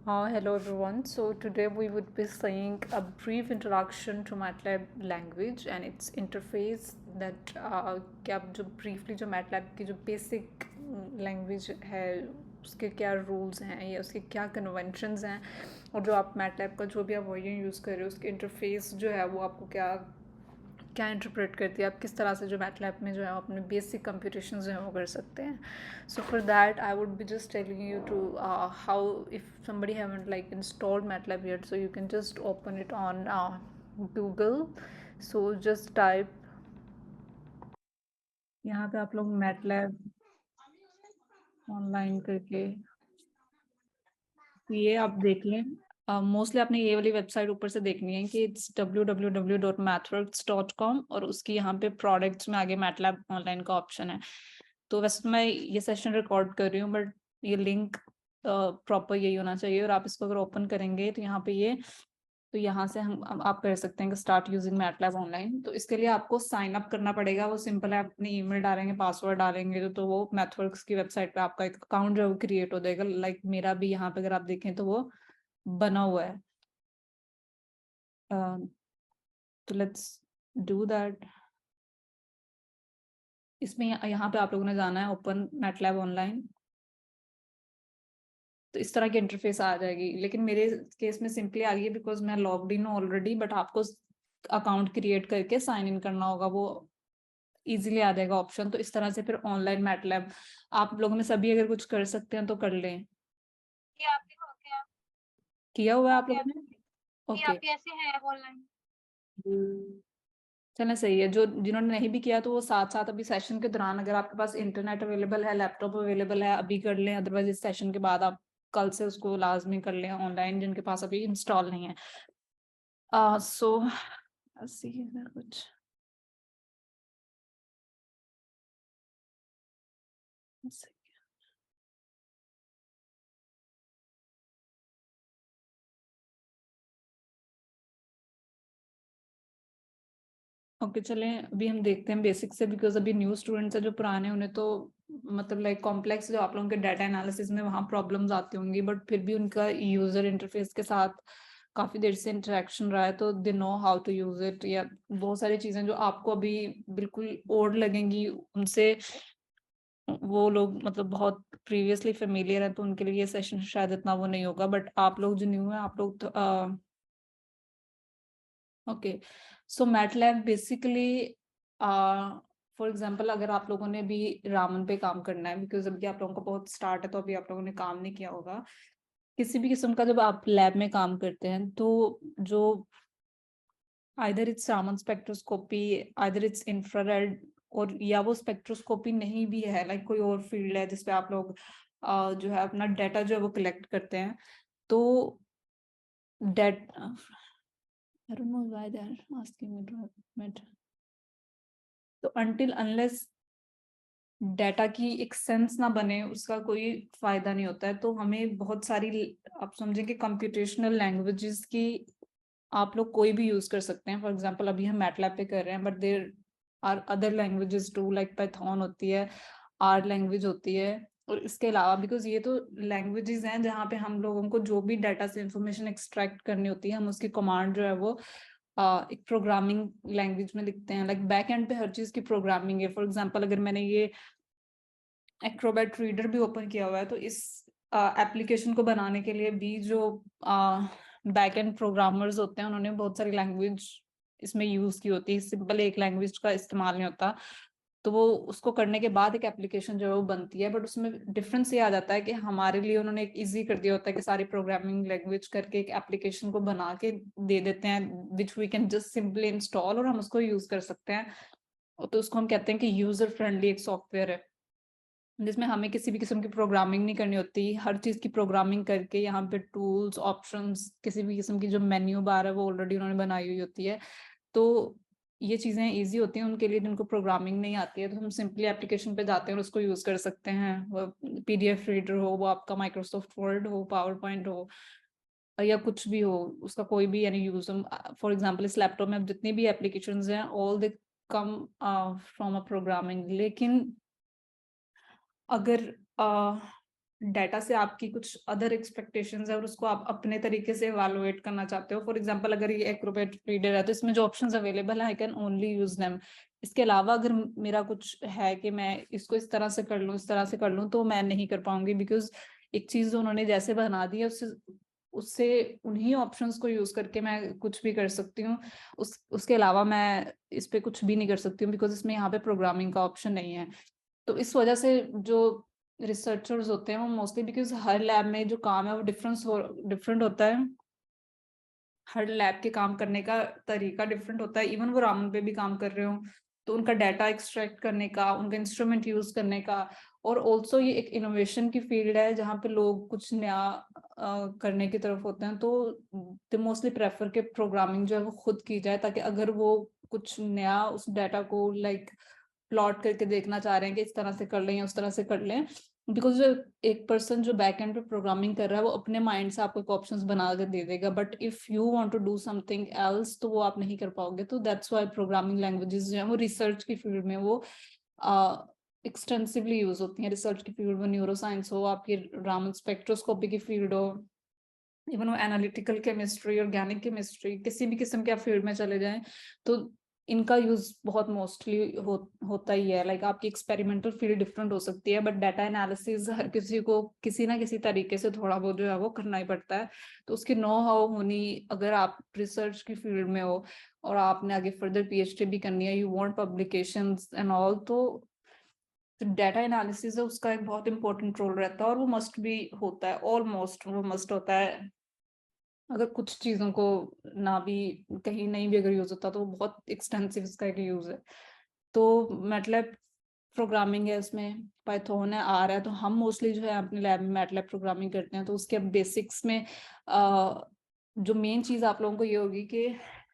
Hello everyone. So today we would be seeing a brief introduction to MATLAB language and its interface that कि आप जो briefly जो MATLAB की जो basic language है उसके क्या rules हैं या उसके क्या conventions हैं और जो आप MATLAB का जो भी आप वर्जन यूज़ कर रहे हो उसके interface जो है वो आपको क्या क्या इंटरप्रेट करती है आप किस तरह से जो मैटलैब में जो है अपने बेसिक कंप्यूटेशन जो है वो कर सकते हैं so for that I would be just telling you to how if somebody haven't like installed MATLAB yet, so you can just open it on Google. So just type यहाँ पे आप लोग MATLAB ऑनलाइन करके ये आप देख लें mostly आपने ये वाली वेबसाइट ऊपर से देखनी है कि इट्स www.mathworks.com और उसकी यहाँ पे प्रोडक्ट्स में आगे मैटलैब ऑनलाइन का ऑप्शन है तो वैसे तो मैं ये सेशन रिकॉर्ड कर रही हूँ बट ये लिंक प्रॉपर यही होना चाहिए और आप इसको अगर ओपन करेंगे तो यहाँ पे ये तो यहाँ से हम आप कर सकते हैं कि स्टार्ट यूजिंग मैटलैब ऑनलाइन तो इसके लिए आपको साइन अप करना पड़ेगा वो सिंपल है अपनी ईमेल डालेंगे पासवर्ड डालेंगे तो वो मैथवर्क्स की वेबसाइट पे आपका एक अकाउंट जो है वो क्रिएट हो जाएगा लाइक मेरा भी यहाँ पे अगर आप देखें तो वो बना हुआ है तो लेट्स डू दैट इसमें यहाँ पे आप लोगों ने जाना है ओपन मैटलैब ऑनलाइन तो इस तरह की इंटरफेस आ जाएगी लेकिन मेरे केस में सिंपली आ रही है बिकॉज मैं लॉग्ड इन हूँ ऑलरेडी बट आपको अकाउंट क्रिएट करके साइन इन करना होगा वो इजीली आ जाएगा ऑप्शन तो इस तरह से फिर ऑनलाइन मैटलैब आप लोगों में सभी अगर कुछ कर सकते हैं तो कर लें कि आपके हो गया किया हुआ है हो आप गया लोगों ने कि ओके आप कैसे हैं ऑनलाइन। चलें सही है जो जिन्होंने नहीं भी किया तो वो साथ साथ अभी सेशन के दौरान अगर आपके पास इंटरनेट अवेलेबल है लैपटॉप अवेलेबल है अभी कर लें अदरवाइज इस सेशन के बाद आप कल से उसको लाजमी कर लें ऑनलाइन जिनके पास अभी इंस्टॉल नहीं है सो सी कुछ ओके चलें अभी हम देखते हैं बेसिक से बिकॉज अभी न्यू स्टूडेंट्स है जो पुराने उन्हें तो मतलब लाइक कॉम्प्लेक्स जो आप लोगों के डाटा एनालिसिस में वहाँ प्रॉब्लम्स आती होंगी बट फिर भी उनका यूजर इंटरफेस के साथ काफी देर से इंटरेक्शन रहा है तो they know how to use it या बहुत सारी चीजें जो आपको अभी बिल्कुल ओल्ड लगेंगी उनसे वो लोग मतलब बहुत प्रीवियसली फेमिलियर है तो उनके लिए ये सेशन शायद इतना वो नहीं होगा बट आप लोग जो न्यू है आप लोग okay so MATLAB basically for example अगर आप लोगों ने भी रामन पे काम करना है बिकॉज अभी आप लोगों का बहुत स्टार्ट है तो अभी आप लोगों ने काम नहीं किया होगा किसी भी किस्म का जब आप लैब में काम करते हैं तो जो either it's Raman spectroscopy either it's infrared और या वो स्पेक्ट्रोस्कोपी नहीं भी है लाइक कोई और फील्ड है जिसपे आप लोग जो है अपना डाटा जो है वो कलेक्ट करते हैं तो date I don't know why they are asking me to admit. तो until unless डाटा की एक सेंस ना बने उसका कोई फायदा नहीं होता है तो हमें बहुत सारी आप समझें कि कंप्यूटेशनल लैंग्वेजेस की आप लोग कोई भी यूज कर सकते हैं फॉर एग्जांपल अभी हम मैटलैब पे कर रहे हैं but there are other languages too like Python होती है आर लैंग्वेज होती है और इसके अलावा बिकॉज ये तो लैंग्वेजेस हैं जहाँ पे हम लोगों को जो भी डाटा से इंफॉर्मेशन एक्सट्रैक्ट करनी होती है हम उसकी कमांड जो है वो एक प्रोग्रामिंग लैंग्वेज में लिखते हैं लाइक बैक एंड पे हर चीज की प्रोग्रामिंग है फॉर एग्जांपल अगर मैंने ये एक्रोबैट रीडर भी ओपन किया हुआ है तो इस एप्लीकेशन को बनाने के लिए भी जो बैक एंड प्रोग्रामर्स होते हैं उन्होंने बहुत सारी लैंग्वेज इसमें यूज की होती है सिंपल एक लैंग्वेज का इस्तेमाल नहीं होता तो वो उसको करने के बाद एक एप्लीकेशन जो है वो बनती है बट उसमें डिफरेंस ये आ जाता है कि हमारे लिए उन्होंने एक इजी कर दिया होता है कि सारी प्रोग्रामिंग लैंग्वेज करके एक एप्लीकेशन को बना के दे देते हैं which we can just simply install और हम उसको यूज कर सकते हैं तो उसको हम कहते हैं कि यूजर फ्रेंडली एक सॉफ्टवेयर है जिसमें हमें किसी भी किस्म की प्रोग्रामिंग नहीं करनी होती हर चीज की प्रोग्रामिंग करके यहाँ पे टूल्स ऑप्शंस किसी भी किस्म की जो मेन्यू बार है वो ऑलरेडी उन्होंने बनाई हुई होती है तो ये चीजें इजी होती हैं उनके लिए जिनको प्रोग्रामिंग नहीं आती है तो हम सिंपली एप्लीकेशन पे जाते हैं और उसको यूज कर सकते हैं वो पीडीएफ रीडर हो वो आपका माइक्रोसॉफ्ट वर्ड हो पावर पॉइंट हो या कुछ भी हो उसका कोई भी यानी यूज हम फॉर एग्जांपल इस लैपटॉप में अब जितनी भी एप्लीकेशंस हैं all they come from a programming लेकिन अगर डाटा से आपकी कुछ अदर एक्सपेक्टेशंस है और उसको आप अपने तरीके से इवैल्यूएट करना चाहते हो। फॉर एग्जांपल अगर ये एक्रोबैट रीडर है तो इसमें जो ऑप्शंस अवेलेबल है I can only use them. इसके अलावा अगर मेरा कुछ है कि मैं इसको इस तरह से कर लूँ, इस तरह से कर लूँ, तो मैं नहीं कर पाऊंगी, बिकॉज एक चीज उन्होंने जैसे बना दी है उससे उससे उन्हीं ऑप्शंस को यूज करके मैं कुछ भी कर सकती हूँ। उसके अलावा मैं इस पे कुछ भी नहीं कर सकती हूँ, बिकॉज इसमें यहाँ पे प्रोग्रामिंग का ऑप्शन नहीं है। तो इस वजह से जो रिसर्चर्स होते हैं वो मोस्टली, बिकॉज हर लैब में जो काम है वो डिफरेंट होता है, हर लैब के काम करने का तरीका डिफरेंट होता है। इवन वो रामन पे भी काम कर रहे हो तो उनका डाटा एक्सट्रैक्ट करने का, उनका इंस्ट्रूमेंट यूज करने का, और ऑल्सो ये एक इनोवेशन की फील्ड है जहाँ पे लोग कुछ नया करने की तरफ होते हैं। तो दे मोस्टली प्रेफर के प्रोग्रामिंग जो है वो खुद की जाए, ताकि अगर वो कुछ नया उस डाटा को लाइक प्लॉट करके देखना चाह रहे हैं कि इस तरह से कर लें या उस तरह से कर लें, बिकॉज जो एक पर्सन जो बैक एंड पे प्रोग्रामिंग कर रहा है वो अपने माइंड से आपको ऑप्शंस बना के दे देगा, but if you want to do something else तो वो आप नहीं कर पाओगे। तो दैट्स व्हाई प्रोग्रामिंग लैंग्वेजेस जो है वो रिसर्च की फील्ड में वो एक्सटेंसिवली यूज होती हैं। रिसर्च की फील्ड में न्यूरो साइंस हो, आपकी रामन स्पेक्ट्रोस्कोपी की फील्ड हो, इवन वो एनालिटिकल केमिस्ट्री, ऑर्गेनिक केमिस्ट्री, किसी भी किस्म के आप फील्ड में चले जाएं तो इनका यूज बहुत मोस्टली होता ही है। लाइक आपकी एक्सपेरिमेंटल फील्ड डिफरेंट हो सकती है, बट डाटा एनालिसिस हर किसी को किसी ना किसी तरीके से थोड़ा बहुत जो है वो करना ही पड़ता है। तो उसकी नो हाउ होनी, अगर आप रिसर्च की फील्ड में हो और आपने आगे फर्दर पीएचडी भी करनी है, you want publications and all, तो डाटा एनालिसिस है उसका एक बहुत इंपॉर्टेंट रोल रहता है और वो मस्ट भी होता है, ऑलमोस्ट वो मस्ट होता है। अगर कुछ चीजों को ना भी कहीं नहीं भी अगर यूज होता तो वो बहुत एक्सटेंसिव इसका एक यूज है। तो मैटलैब प्रोग्रामिंग है, इसमें पाइथन है, आर है, तो हम मोस्टली जो है अपने लैब में मैटलैब प्रोग्रामिंग करते हैं। तो उसके बेसिक्स में जो मेन चीज आप लोगों को ये होगी कि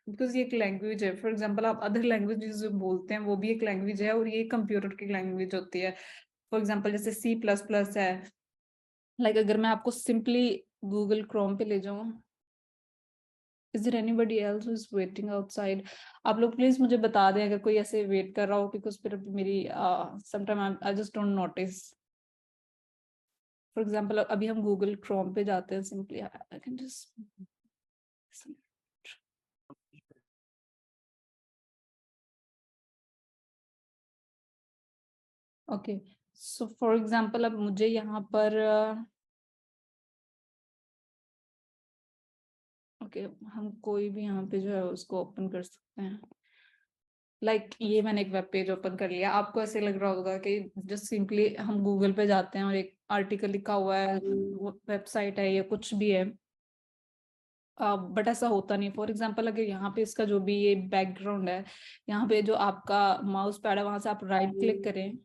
बिकॉज ये एक लैंग्वेज है, फॉर एग्जांपल आप अदर लैंग्वेजेस जो बोलते हैं वो भी एक लैंग्वेज है और ये कंप्यूटर की लैंग्वेज होती है। फॉर एग्जांपल जैसे सी प्लस प्लस है। लाइक अगर मैं आपको सिंपली गूगल क्रोम पे ले जाऊँ, Is there anybody else who is waiting outside? आप लोग प्लीज मुझे बता दें अगर कोई ऐसे वेट कर रहा हो, बिकॉज फिर मेरी sometime I just don't notice. For example अभी हम गूगल क्रोम पे जाते हैं, simply I can just okay. So for example अब मुझे यहाँ पर ओके हम कोई भी यहाँ पे जो है उसको ओपन कर सकते हैं। लाइक ये मैंने एक वेब पेज ओपन कर लिया, आपको ऐसे लग रहा होगा कि जस्ट सिंपली हम गूगल पे जाते हैं और एक आर्टिकल लिखा हुआ है, वेबसाइट है या कुछ भी है, बट ऐसा होता नहीं। फॉर एग्जांपल अगर यहाँ पे इसका जो भी ये बैकग्राउंड है, यहाँ पे जो आपका माउस पैड है वहां से आप राइट क्लिक करें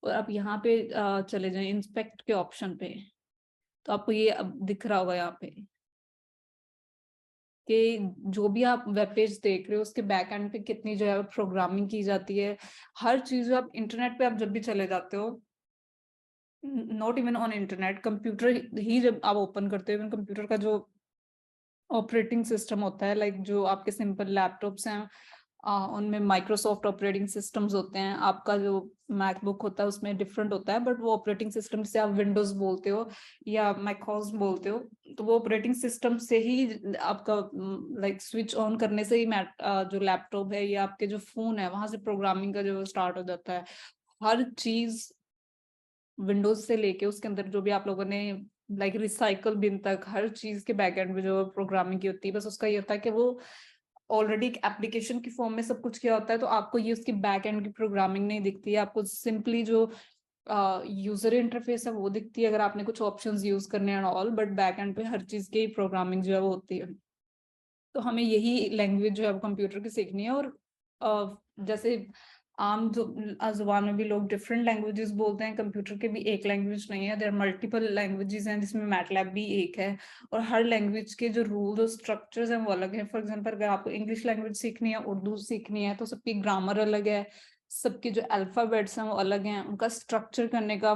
और आप यहाँ पे चले जाएं इंस्पेक्ट के ऑप्शन पे, तो आपको ये अब दिख रहा होगा यहाँ पे कि जो भी आप वेब पेज देख रहे हो उसके बैक एंड पे कितनी जो है प्रोग्रामिंग की जाती है। हर चीज आप इंटरनेट पे आप जब भी चले जाते हो, not even on internet, computer ही जब आप ओपन करते हो, इवन कंप्यूटर का जो ऑपरेटिंग सिस्टम होता है, लाइक जो आपके सिंपल लैपटॉप्स हैं उनमें माइक्रोसॉफ्ट ऑपरेटिंग सिस्टम्स होते हैं, आपका जो मैकबुक होता है उसमें डिफरेंट होता है, बट वो ऑपरेटिंग सिस्टम से आप विंडोज बोलते हो या मैकओएस बोलते हो, तो वो ऑपरेटिंग सिस्टम से ही आपका लाइक स्विच ऑन करने से ही जो लैपटॉप है या आपके जो फोन है वहां से प्रोग्रामिंग का जो स्टार्ट हो जाता है। हर चीज विंडोज से लेके उसके अंदर जो भी आप लोगों ने लाइक रिसाइकल बिन तक हर चीज के बैकएंड में जो प्रोग्रामिंग की होती है, बस उसका ये होता है कि वो ऑलरेडी एक एप्लीकेशन की फॉर्म में सब कुछ किया होता है, तो आपको ये उसकी बैक एंड की प्रोग्रामिंग नहीं दिखती है, आपको सिंपली जो यूजर इंटरफेस है वो दिखती है अगर आपने कुछ ऑप्शंस यूज करने हैं ऑल, बट बैक एंड पे हर चीज की प्रोग्रामिंग जो है वो होती है। तो हमें यही लैंग्वेज जो है वो कंप्यूटर की सीखनी है। और जैसे आम जो जुबान में भी लोग डिफरेंट लैंग्वेजेस बोलते हैं, कंप्यूटर के भी एक लैंग्वेज नहीं है, देयर मल्टीपल लैंग्वेजेस हैं जिसमें मैटलैब भी एक है। और हर लैंग्वेज के जो रूल्स और स्ट्रक्चर्स हैं वो अलग है। फॉर एग्जांपल अगर आपको इंग्लिश लैंग्वेज सीखनी है, उर्दू सीखनी है, तो सबकी ग्रामर अलग है, सबके जो अल्फाबेट्स हैं वो अलग हैं, उनका स्ट्रक्चर करने का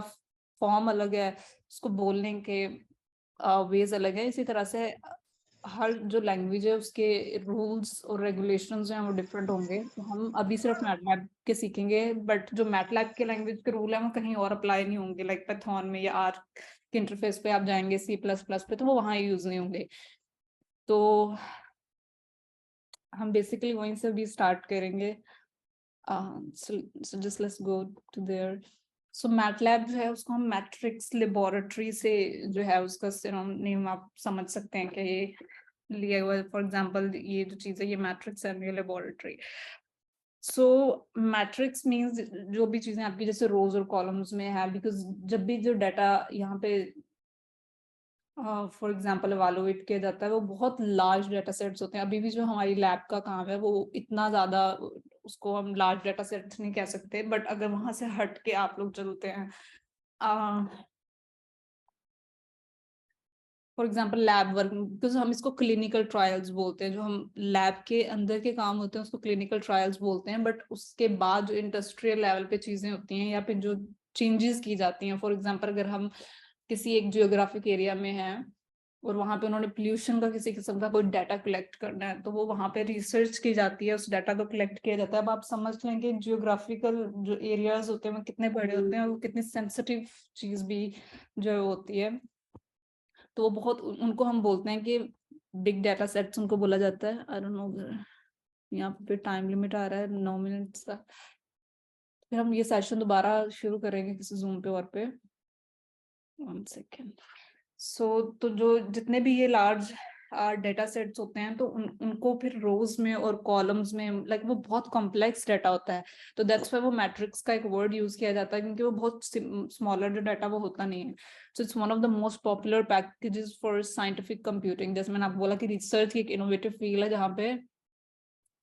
फॉर्म अलग है, उसको बोलने के वेज अलग है। इसी तरह से हर जो लैंग्वेज है उसके रूल्स और रेगुलेशंस हैं वो डिफरेंट होंगे, तो हम अभी सिर्फ मैटलैब के सीखेंगे, बट जो मैटलैब के लैंग्वेज के रूल है वो कहीं और अप्लाई नहीं होंगे, लाइक पाइथन में या आर के इंटरफेस पे आप जाएंगे C++ पे तो वो वहाँ यूज नहीं होंगे। तो हम बेसिकली वहीं से भी स्टार्ट करेंगे। so just let's go to there. So MATLAB जो है उसको हम मैट्रिक्स लेबोरेटरी से जो है उसका नेम आप समझ सकते हैं कि ये लिया हुआ है। फॉर एग्जांपल ये जो चीज़ है ये मैट्रिक्स है, ये लेबोरेटरी। सो मैट्रिक्स मींस जो भी चीजें आपकी जैसे रोज और कॉलम्स में है, बिकॉज जब भी जो डाटा यहाँ पे फॉर एग्जांपल इवैल्यूएट किया जाता है वो बहुत लार्ज डाटा सेट्स होते हैं। अभी भी जो हमारी लैब का काम है वो इतना ज्यादा, उसको हम लार्ज डाटा सेट्स नहीं कह सकते, बट अगर वहां से हट के आप लोग चलते हैं, for example lab work, because हम इसको क्लिनिकल ट्रायल्स बोलते हैं, जो हम लैब के अंदर के काम होते हैं उसको क्लिनिकल ट्रायल्स बोलते हैं, बट उसके बाद जो इंडस्ट्रियल लेवल पे चीजें होती हैं या फिर जो चेंजेस की जाती हैं, फॉर एग्जाम्पल अगर हम किसी एक जियोग्राफिक एरिया में हैं और वहां पे उन्होंने पोल्यूशन का किसी किस्म का कोई डाटा कलेक्ट करना है, तो वो वहां पे रिसर्च की जाती है, उस डाटा को कलेक्ट किया जाता है। अब आप समझ लें कि जियोग्राफिकल जो एरियाज होते हैं वो कितने बड़े होते हैं और वो कितनी सेंसिटिव चीज भी जो होती है, तो वो बहुत, उनको हम बोलते हैं कि बिग डाटा सेट्स उनको बोला जाता है। आई डोंट नो, यहाँ पे टाइम लिमिट आ रहा है 9 मिनट्स का। फिर हम ये सेशन दोबारा शुरू करेंगे किसी जूम पे और पे 1 सेकेंड। तो जो जितने भी ये लार्ज डेटा सेट्स होते हैं तो उनको फिर रोज में और कॉलम्स में, लाइक वो बहुत कॉम्प्लेक्स डाटा होता है, तो दैट्स वाई वो मैट्रिक्स का एक वर्ड यूज किया जाता है, क्योंकि वो बहुत स्मॉलर जो डाटा वो होता नहीं है। So it's one of the most popular packages for scientific computing. जैसे मैंने आपको बोला कि रिसर्च की एक इनोवेटिव फील्ड है जहाँ पे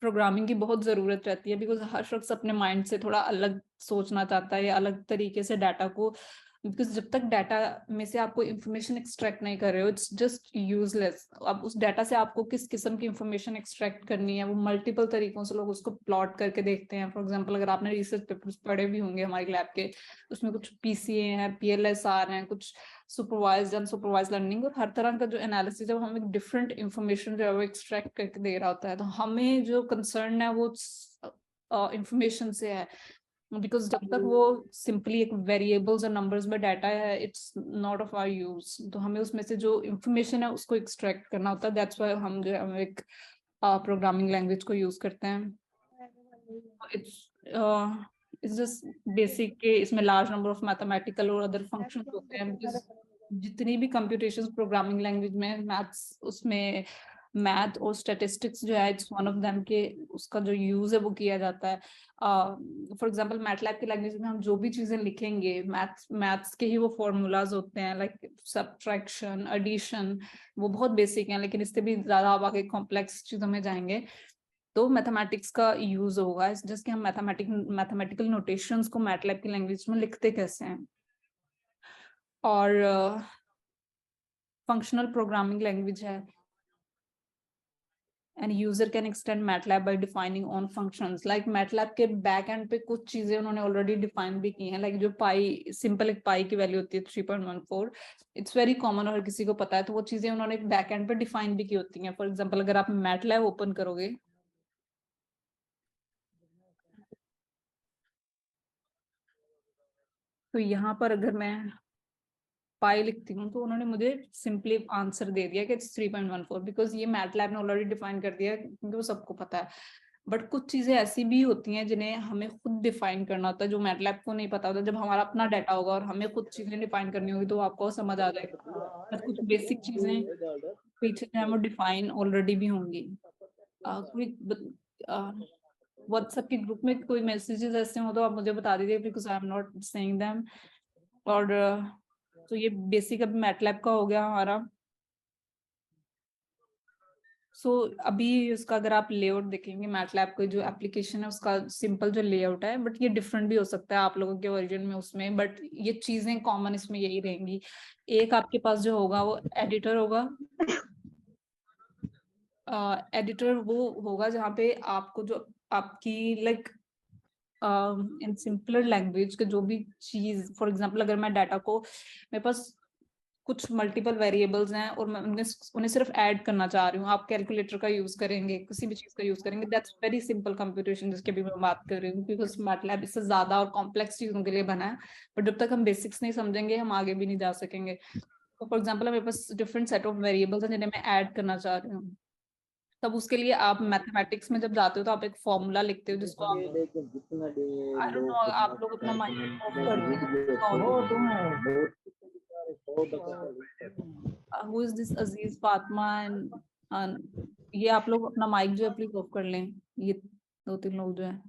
प्रोग्रामिंग की बहुत जरूरत रहती है, बिकॉज हर शख्स अपने माइंड से थोड़ा अलग सोचना चाहता है या अलग तरीके से डाटा को, बिकॉज जब तक डाटा में से आपको इंफॉर्मेशन एक्सट्रैक्ट नहीं कर रहे हो इट्स जस्ट यूजलेस। अब उस डाटा से आपको किस किस्म की इंफॉर्मेशन एक्सट्रैक्ट करनी है वो मल्टीपल तरीकों से लोग उसको प्लॉट करके देखते हैं। फॉर एग्जांपल अगर आपने रिसर्च पेपर्स पढ़े भी होंगे हमारी लैब के, उसमें कुछ PCA हैं, PLSR हैं, कुछ सुपरवाइज्ड अनसुपरवाइज्ड लर्निंग, और हर तरह का जो एनालिसिस है वो हमें डिफरेंट इंफॉर्मेशन जो है वो एक्सट्रैक्ट करके दे रहा होता है। तो हमें जो कंसर्न है वो इंफॉर्मेशन से है, बिकॉज जब तक वो सिंपली एक वेरिएबल्स और नंबर्स में डाटा है it's not of our use, तो हमें उसमें से जो इंफॉर्मेशन है उसको एक्सट्रैक्ट करना होता है। दैट्स व्हाई हम जो है हम एक प्रोग्रामिंग लैंग्वेज को यूज करते हैं। इट्स इट्स जस्ट बेसिक के इसमें लार्ज नंबर ऑफ मैथमेटिकल और अदर फंक्शंस होते हैं, बिकॉज जितनी भी कंप्यूटेशन प्रोग्रामिंग लैंग्वेज में मैथ्स, उसमें मैथ और स्टैटिस्टिक्स जो है इट्स वन ऑफ देम के उसका जो यूज है वो किया जाता है। फॉर एग्जांपल मैटलैब की लैंग्वेज में हम जो भी चीजें लिखेंगे मैथ्स के ही वो फॉर्मूलाज होते हैं, लाइक सब्ट्रैक्शन, एडिशन, वो बहुत बेसिक हैं, लेकिन इससे भी ज्यादा आप आगे कॉम्प्लेक्स चीजों में जाएंगे तो मैथमेटिक्स का यूज होगा। जैसे कि हम मैथमेटिकल नोटेशंस को मैटलैब की लैंग्वेज में लिखते कैसे हैं। और फंक्शनल प्रोग्रामिंग लैंग्वेज है, and user can extend MATLAB bye defining on functions. Like MATLAB के बैक एंड पे कुछ चीजें उन्होंने ऑलरेडी डिफाइन भी की हैं, लाइक जो पाई, सिंपल एक पाई की वैल्यू होती है 3.14, इट्स वेरी कॉमन और हर किसी को पता है, तो वो चीजें उन्होंने बैक एंड पे डिफाइन भी की होती हैं। फॉर एग्जाम्पल अगर आप मैटलैब ओपन करोगे तो यहाँ पर अगर मैं पाई लिखती हूँ तो उन्होंने मुझे सिंपली आंसर दे दिया कि इट्स 3.14, बिकॉज ये मैटलैब ने ऑलरेडी डिफाइन कर दिया क्योंकि वो सबको पता है। बट कुछ चीजें ऐसी भी होती हैं जिन्हें हमें खुद डिफाइन करना होता है, जो मैटलैब को नहीं पता होता। जब हमारा अपना डाटा होगा और हमें खुद चीजें डिफाइन करनी होगी तो आपको समझ आ जाएगा, बट कुछ बेसिक चीजें पीछे जो है वो डिफाइन ऑलरेडी भी होंगी। कोई व्हाट्सएप के ग्रुप में कोई मैसेजेस ऐसे हो तो आप मुझे बता दीजिए, because I am not saying them. और तो ये बेसिक अभी मैटलैब का हो गया हमारा। सो अभी उसका अगर आप लेआउट देखेंगे मैटलैब का जो एप्लीकेशन है उसका सिंपल जो लेआउट है, बट ये डिफरेंट भी हो सकता है आप लोगों के वर्जन में उसमें, बट ये चीजें कॉमन इसमें यही रहेंगी। एक आपके पास जो होगा वो एडिटर होगा। एडिटर वो होगा जहाँ पे आपको जो आपकी लाइक इन सिंपलर लैंग्वेज के जो भी चीज, फॉर एग्जांपल अगर मैं डाटा को, मेरे पास कुछ मल्टीपल वेरिएबल्स हैं और मैं उन्हें सिर्फ ऐड करना चाह रही हूँ, आप कैलकुलेटर का यूज करेंगे, किसी भी चीज का यूज करेंगे, दैट्स वेरी सिंपल कंप्यूटेशन जिसकी भी मैं बात कर रही हूँ, बिकॉज मैटलैब इससे ज्यादा और कॉम्प्लेक्स चीजों के लिए बना है, बट जब तक हम बेसिक्स नहीं समझेंगे हम आगे भी नहीं जा सकेंगे। तो फॉर एग्जाम्पल मेरे पास डिफरेंट सेट ऑफ वेरिएबल्स हैं जिन्हें मैं ऐड करना चाह रही हूँ, तब उसके लिए आप मैथमेटिक्स में जब जाते हो तो आप एक फॉर्मूला लिखते हो जिसको आप, आई डोंट नो, आप लोग अपना माइक ऑफ कर दें। Who is this Aziz Fatima and ये आप लोग अपना माइक जो है प्लीज ऑफ कर लें, ये 2-3 लोग जो है।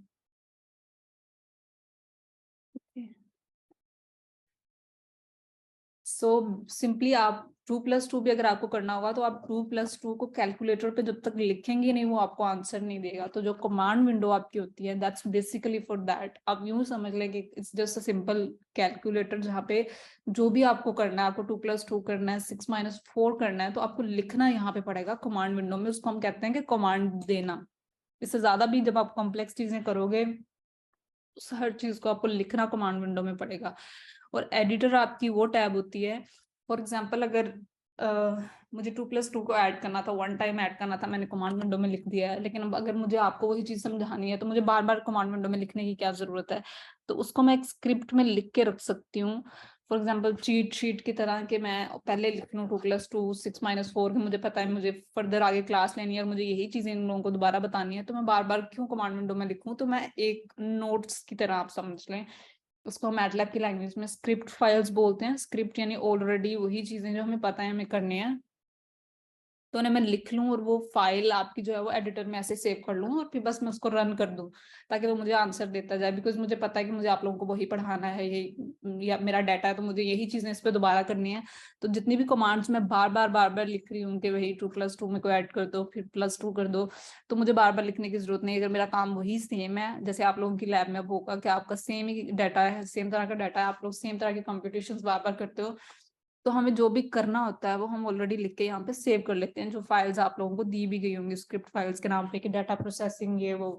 सो सिंपली आप 2+2 भी अगर आपको करना होगा तो आप 2+2 को कैलकुलेटर पे जब तक लिखेंगे नहीं वो आपको आंसर नहीं देगा। तो जो कमांड विंडो आपकी होती है दैट्स बेसिकली फॉर दैट। आप यूं समझ लें कि it's just a simple calculator जहाँ पे जो भी आपको करना है, आपको 2+2 करना है, 6-4 करना है, तो आपको लिखना यहाँ पे पड़ेगा कमांड विंडो में। उसको हम कहते हैं कि कमांड देना। इससे ज्यादा भी जब आप कॉम्प्लेक्स चीजें करोगे उस हर चीज को आपको लिखना कमांड विंडो में पड़ेगा। और एडिटर आपकी वो टैब होती है, फॉर एग्जाम्पल अगर मुझे 2+2 को ऐड करना था, वन टाइम ऐड करना था, मैंने कमांड विंडो में लिख दिया है, लेकिन अब अगर मुझे आपको वही चीज समझानी है तो मुझे बार बार कमांड विंडो में लिखने की क्या जरूरत है। तो उसको मैं एक स्क्रिप्ट में लिख के रख सकती हूँ, फॉर एग्जाम्पल चीट शीट की तरह कि मैं पहले लिख लूँ 2+2 6-4 की, मुझे पता है मुझे फर्दर आगे क्लास लेनी है और मुझे यही चीजें इन लोगों को दोबारा बतानी है, तो मैं बार बार क्यों कमांड विंडो में लिखूँ। तो मैं एक नोट्स की तरह आप समझ लें, उसको हम मैटलैब की लैंग्वेज में स्क्रिप्ट फाइल्स बोलते हैं। स्क्रिप्ट यानी ऑलरेडी वही चीजें जो हमें पता है हमें करनी है, तो उन्हें मैं लिख लूं और वो फाइल आपकी जो है वो एडिटर में ऐसे सेव कर लूं और फिर बस मैं उसको रन कर दूं ताकि वो मुझे आंसर देता जाए। बिकॉज मुझे पता है कि मुझे आप लोगों को वही पढ़ाना है, यही या मेरा डाटा है, तो मुझे यही चीजें इस पर दोबारा करनी है। तो जितनी भी कमांड्स मैं बार बार लिख रही हूँ कि वही 2+2 में को ऐड कर दो फिर +2 कर दो, तो मुझे बार बार लिखने की जरूरत नहीं है। अगर मेरा काम वही सेम है जैसे आप लोगों की लैब में अब होगा कि आपका सेम ही डाटा है, सेम तरह का डाटा है, आप लोग सेम तरह के कंप्यूटेशंस बार बार करते हो, तो हमें जो भी करना होता है वो हम ऑलरेडी लिख के यहाँ पे सेव कर लेते हैं, जो फाइल्स आप लोगों को दी भी गई होंगी स्क्रिप्ट फाइल्स के नाम पे कि डाटा प्रोसेसिंग ये वो।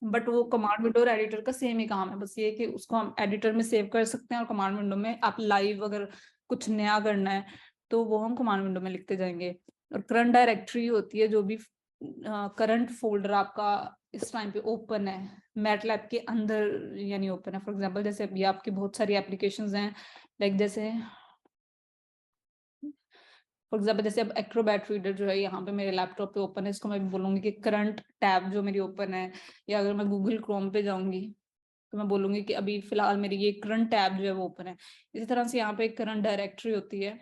बट वो कमांड विंडो और एडिटर का सेम ही काम है, बस ये कि उसको हम एडिटर में सेव कर सकते हैं और कमांड विंडो में आप लाइव अगर कुछ नया करना है तो वो हम कमांड विंडो में लिखते जाएंगे। और करंट डायरेक्टरी होती है, जो भी करंट फोल्डर आपका इस टाइम पे ओपन है मैटलैब के अंदर, यानी ओपन है। फॉर एग्जांपल जैसे अभी आपकी बहुत सारी एप्लीकेशंस हैं, लाइक जैसे फॉर एग्जाम्पल जैसे अब एक्रोबैट रीडर जो है यहाँ पे मेरे लैपटॉप पे ओपन है, इसको मैं बोलूंगी कि करंट टैब जो मेरी ओपन है। या अगर मैं गूगल क्रोम पे जाऊंगी तो मैं बोलूंगी कि अभी फिलहाल मेरी ये करंट टैब जो है वो ओपन है। इसी तरह से यहाँ पे एक करंट डायरेक्टरी होती है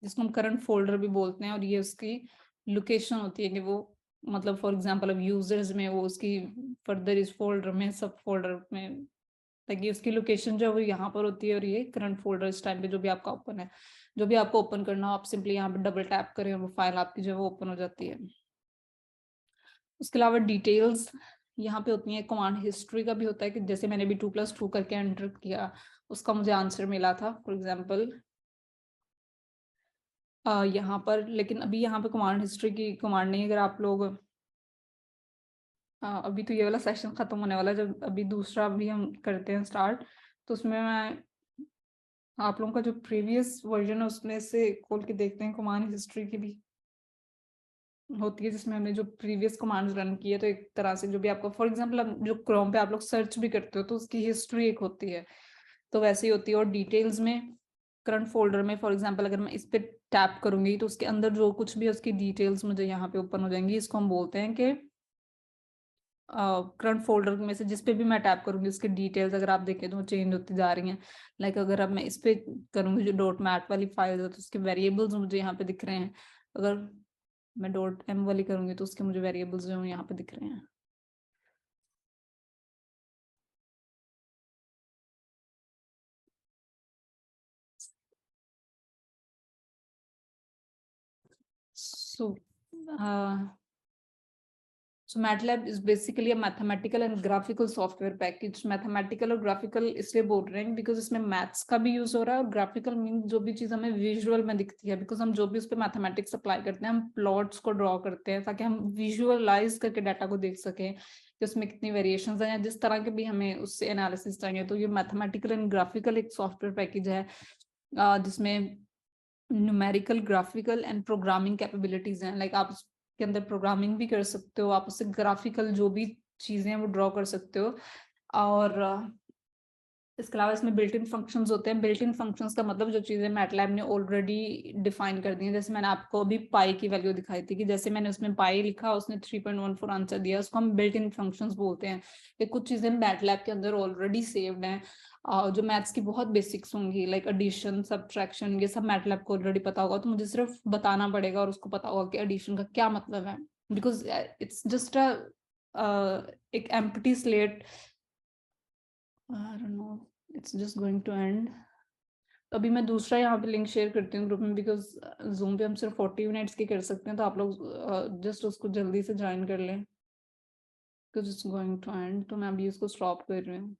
जिसको हम करंट फोल्डर भी बोलते हैं, और ये उसकी लोकेशन होती है कि वो मतलब फॉर एग्जाम्पल अब यूजर्स में वो उसकी फर्दर इस फोल्डर में सब फोल्डर में, ताकि उसकी लोकेशन जो है वो यहाँ पर होती है। और ये करंट फोल्डर इस टाइम पे जो भी आपका ओपन है, जो भी आपको ओपन करना हो आप सिंपली यहाँ पे डबल टैप करें और वो फाइल आपकी जो है वो ओपन हो जाती है। उसके अलावा डिटेल्स यहाँ पे होती है, कमांड हिस्ट्री का भी होता है कि जैसे मैंने भी 2+2 करके एंटर किया, उसका मुझे आंसर मिला था फॉर एग्जाम्पल यहाँ पर, लेकिन अभी यहाँ पे कमांड हिस्ट्री की कमांड नहीं। अगर आप लोग अभी तो ये वाला सेशन खत्म होने वाला है, जब अभी दूसरा भी हम करते हैं स्टार्ट, तो उसमें मैं आप लोगों का जो प्रीवियस वर्जन है उसमें से खोल के देखते हैं, कमांड हिस्ट्री की भी होती है जिसमें हमने जो प्रीवियस कमांड्स रन की है। तो एक तरह से जो भी आपको फॉर एग्जांपल अब जो क्रोम पे आप लोग सर्च भी करते हो तो उसकी हिस्ट्री एक होती है, तो वैसे ही होती है। और डिटेल्स में करंट फोल्डर में फॉर एग्जांपल अगर मैं इस पे टैप करूंगी तो उसके अंदर जो कुछ भी है उसकी डिटेल्स मुझे यहाँ पे ओपन हो जाएंगी। इसको हम बोलते हैं कि करंट फोल्डर में से जिस पे भी मैं टैप करूंगी उसकी डिटेल्स अगर आप देखें तो चेंज होती जा रही हैं। लाइक अगर अब मैं इस पे करूंगी जो डॉट मैट वाली फाइल है तो उसके वेरिएबल्स मुझे यहाँ पे दिख रहे हैं। अगर मैं डॉट एम वाली करूंगी तो उसके मुझे वेरिएबल्स जो हैं यहाँ पे दिख रहे हैं। सो So MATLAB is basically a mathematical and graphical software package. Mathematical और graphical इसलिए बोल रहे हैं बिकॉज इसमें मैथ्स का भी यूज हो रहा है, और ग्राफिकल मीन जो भी चीज हमें विजुअल में दिखती है, बिकॉज हम जो भी उस पर मैथमेटिक्स अप्लाई करते हैं हम प्लॉट्स को ड्रॉ करते हैं ताकि हम विजुअलाइज करके डाटा को देख सकें कि उसमें कितनी वेरिएशंस हैं या जिस तरह के भी हमें उससे एनालिसिस चाहिए। तो ये मैथमेटिकल एंड ग्राफिकल एक सॉफ्टवेयर पैकेज है जिसमें numerical, graphical and programming capabilities हैं। लाइक आप उसके अंदर प्रोग्रामिंग भी कर सकते हो, आप उससे ग्राफिकल जो भी चीजें हैं वो ड्रॉ कर सकते हो। और इसके अलावा इसमें बिल्ट इन फंक्शंस होते हैं। बिल्ट इन फंक्शंस का मतलब जो चीजें मैटलैब ने ऑलरेडी डिफाइन कर दी हैं। जैसे मैंने आपको अभी पाई की वैल्यू दिखाई थी कि जैसे मैंने उसमें पाई लिखा, उसने 3.14 आंसर दिया, उसको हम बिल्ट इन फंक्शंस बोलते हैं। ये कुछ चीजें मैटलैब के अंदर ऑलरेडी सेव्ड हैं, जो मैथ्स की बहुत बेसिक्स होंगी, लाइक एडिशन, सब्ट्रैक्शन, ये सब मैटलैब को ऑलरेडी पता होगा। तो मुझे सिर्फ बताना पड़ेगा और उसको पता होगा कि एडिशन का क्या मतलब है, बिकॉज इट्स जस्ट एक empty slate. I don't know, it's just going to end. तो अभी मैं दूसरा यहाँ पे लिंक शेयर करती हूँ ग्रुप में, बिकॉज जूम पे हम सिर्फ 40 मिनट्स की कर सकते हैं, तो आप लोग जस्ट उसको जल्दी से ज्वाइन कर लें, because it's going to end. तो मैं अभी उसको स्टॉप कर रही हूँ।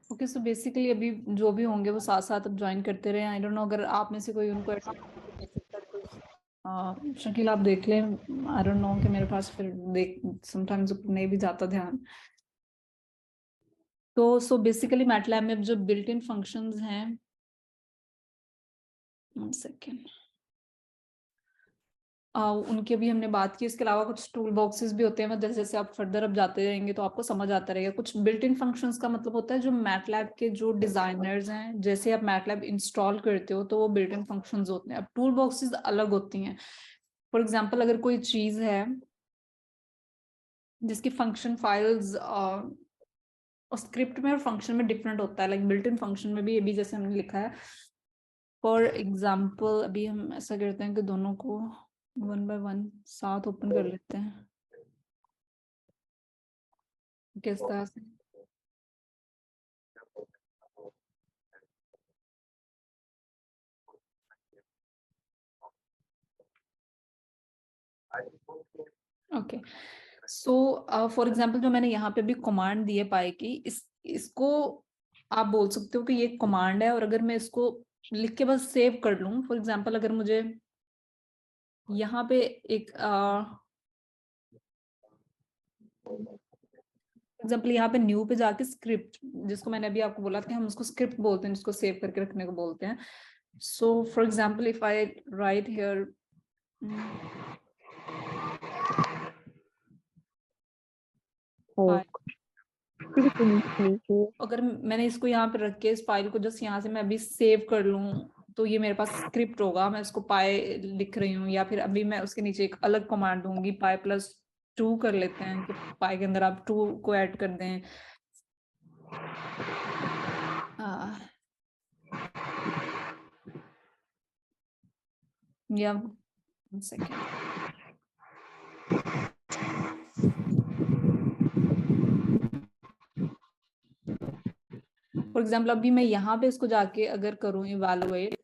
ओके, सो बेसिकली अभी जो भी होंगे वो साथ साथ अब ज्वाइन करते रहे। आई डोंट नो, अगर आप में से कोई उनको ऐड कर सकता है तो शकील आप देख लें। आई डोंट नो कि मेरे पास फिर देख समटाइम्स नहीं भी जाता ध्यान। तो सो बेसिकली मैटलैब में जो बिल्ट इन फंक्शंस हैं, 1 सेकेंड, उनकी अभी हमने बात की। इसके अलावा कुछ टूल बॉक्सेस भी होते हैं, मतलब जैसे जैसे आप फर्दर अब जाते रहेंगे तो आपको समझ आता रहेगा। कुछ बिल्ट इन फंक्शंस का मतलब होता है जो मैटलैब के जो डिजाइनर्स हैं, जैसे आप मैटलैब इंस्टॉल करते हो तो वो बिल्ट इन फंक्शंस होते हैं। अब टूल बॉक्सेस अलग होती हैं। फॉर एग्जाम्पल, अगर कोई चीज है जिसकी फंक्शन फाइल्स और स्क्रिप्ट में और फंक्शन में डिफरेंट होता है, लाइक बिल्ट इन फंक्शन में भी ये भी जैसे हमने लिखा है। फॉर एग्जाम्पल अभी हम ऐसा करते हैं कि दोनों को 1 by 1 साथ ओपन कर लेते हैं। किस तरह से? ओके, सो फॉर एग्जांपल जो मैंने यहाँ पे भी कमांड दी है पाई की, इसको आप बोल सकते हो कि ये कमांड है। और अगर मैं इसको लिख के बस सेव कर लूँ, फॉर एग्जांपल अगर मुझे यहाँ पे एक एग्जाम्पल यहाँ पे न्यू पे जाके स्क्रिप्ट, जिसको मैंने अभी आपको बोला था हम उसको स्क्रिप्ट बोलते हैं, जिसको सेव करके रखने को बोलते हैं। So for example if I right here, अगर मैंने इसको यहाँ पे रख के इस फाइल को जस्ट यहाँ से मैं अभी सेव कर लूँ, तो ये मेरे पास स्क्रिप्ट होगा। मैं इसको पाई लिख रही हूँ, या फिर अभी मैं उसके नीचे एक अलग कमांड दूंगी, पाई+2 कर लेते हैं कि पाई के अंदर आप 2 को ऐड कर दें। या 1 सेकेंड, फॉर एग्जाम्पल अभी मैं यहाँ पे इसको जाके अगर करूँ इवैल्यूएट,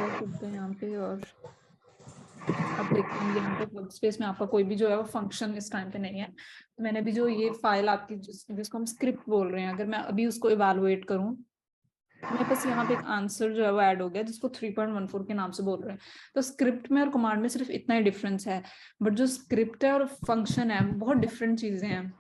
करते हैं यहाँ पे, और अब देखते हैं यहाँ पे वर्क स्पेस में आपका कोई भी जो है वो फंक्शन इस टाइम पे नहीं है। तो मैंने भी जो ये फाइल आपकी जिसको हम स्क्रिप्ट बोल रहे हैं, अगर मैं अभी उसको इवैल्यूएट करूँ, मेरे पास यहाँ पे एक आंसर जो है वो ऐड हो गया, जिसको 3.14 के नाम से बोल रहे हैं। तो स्क्रिप्ट में और कमांड में सिर्फ इतना ही डिफरेंस है, बट जो स्क्रिप्ट है और फंक्शन है बहुत डिफरेंट चीजें हैं।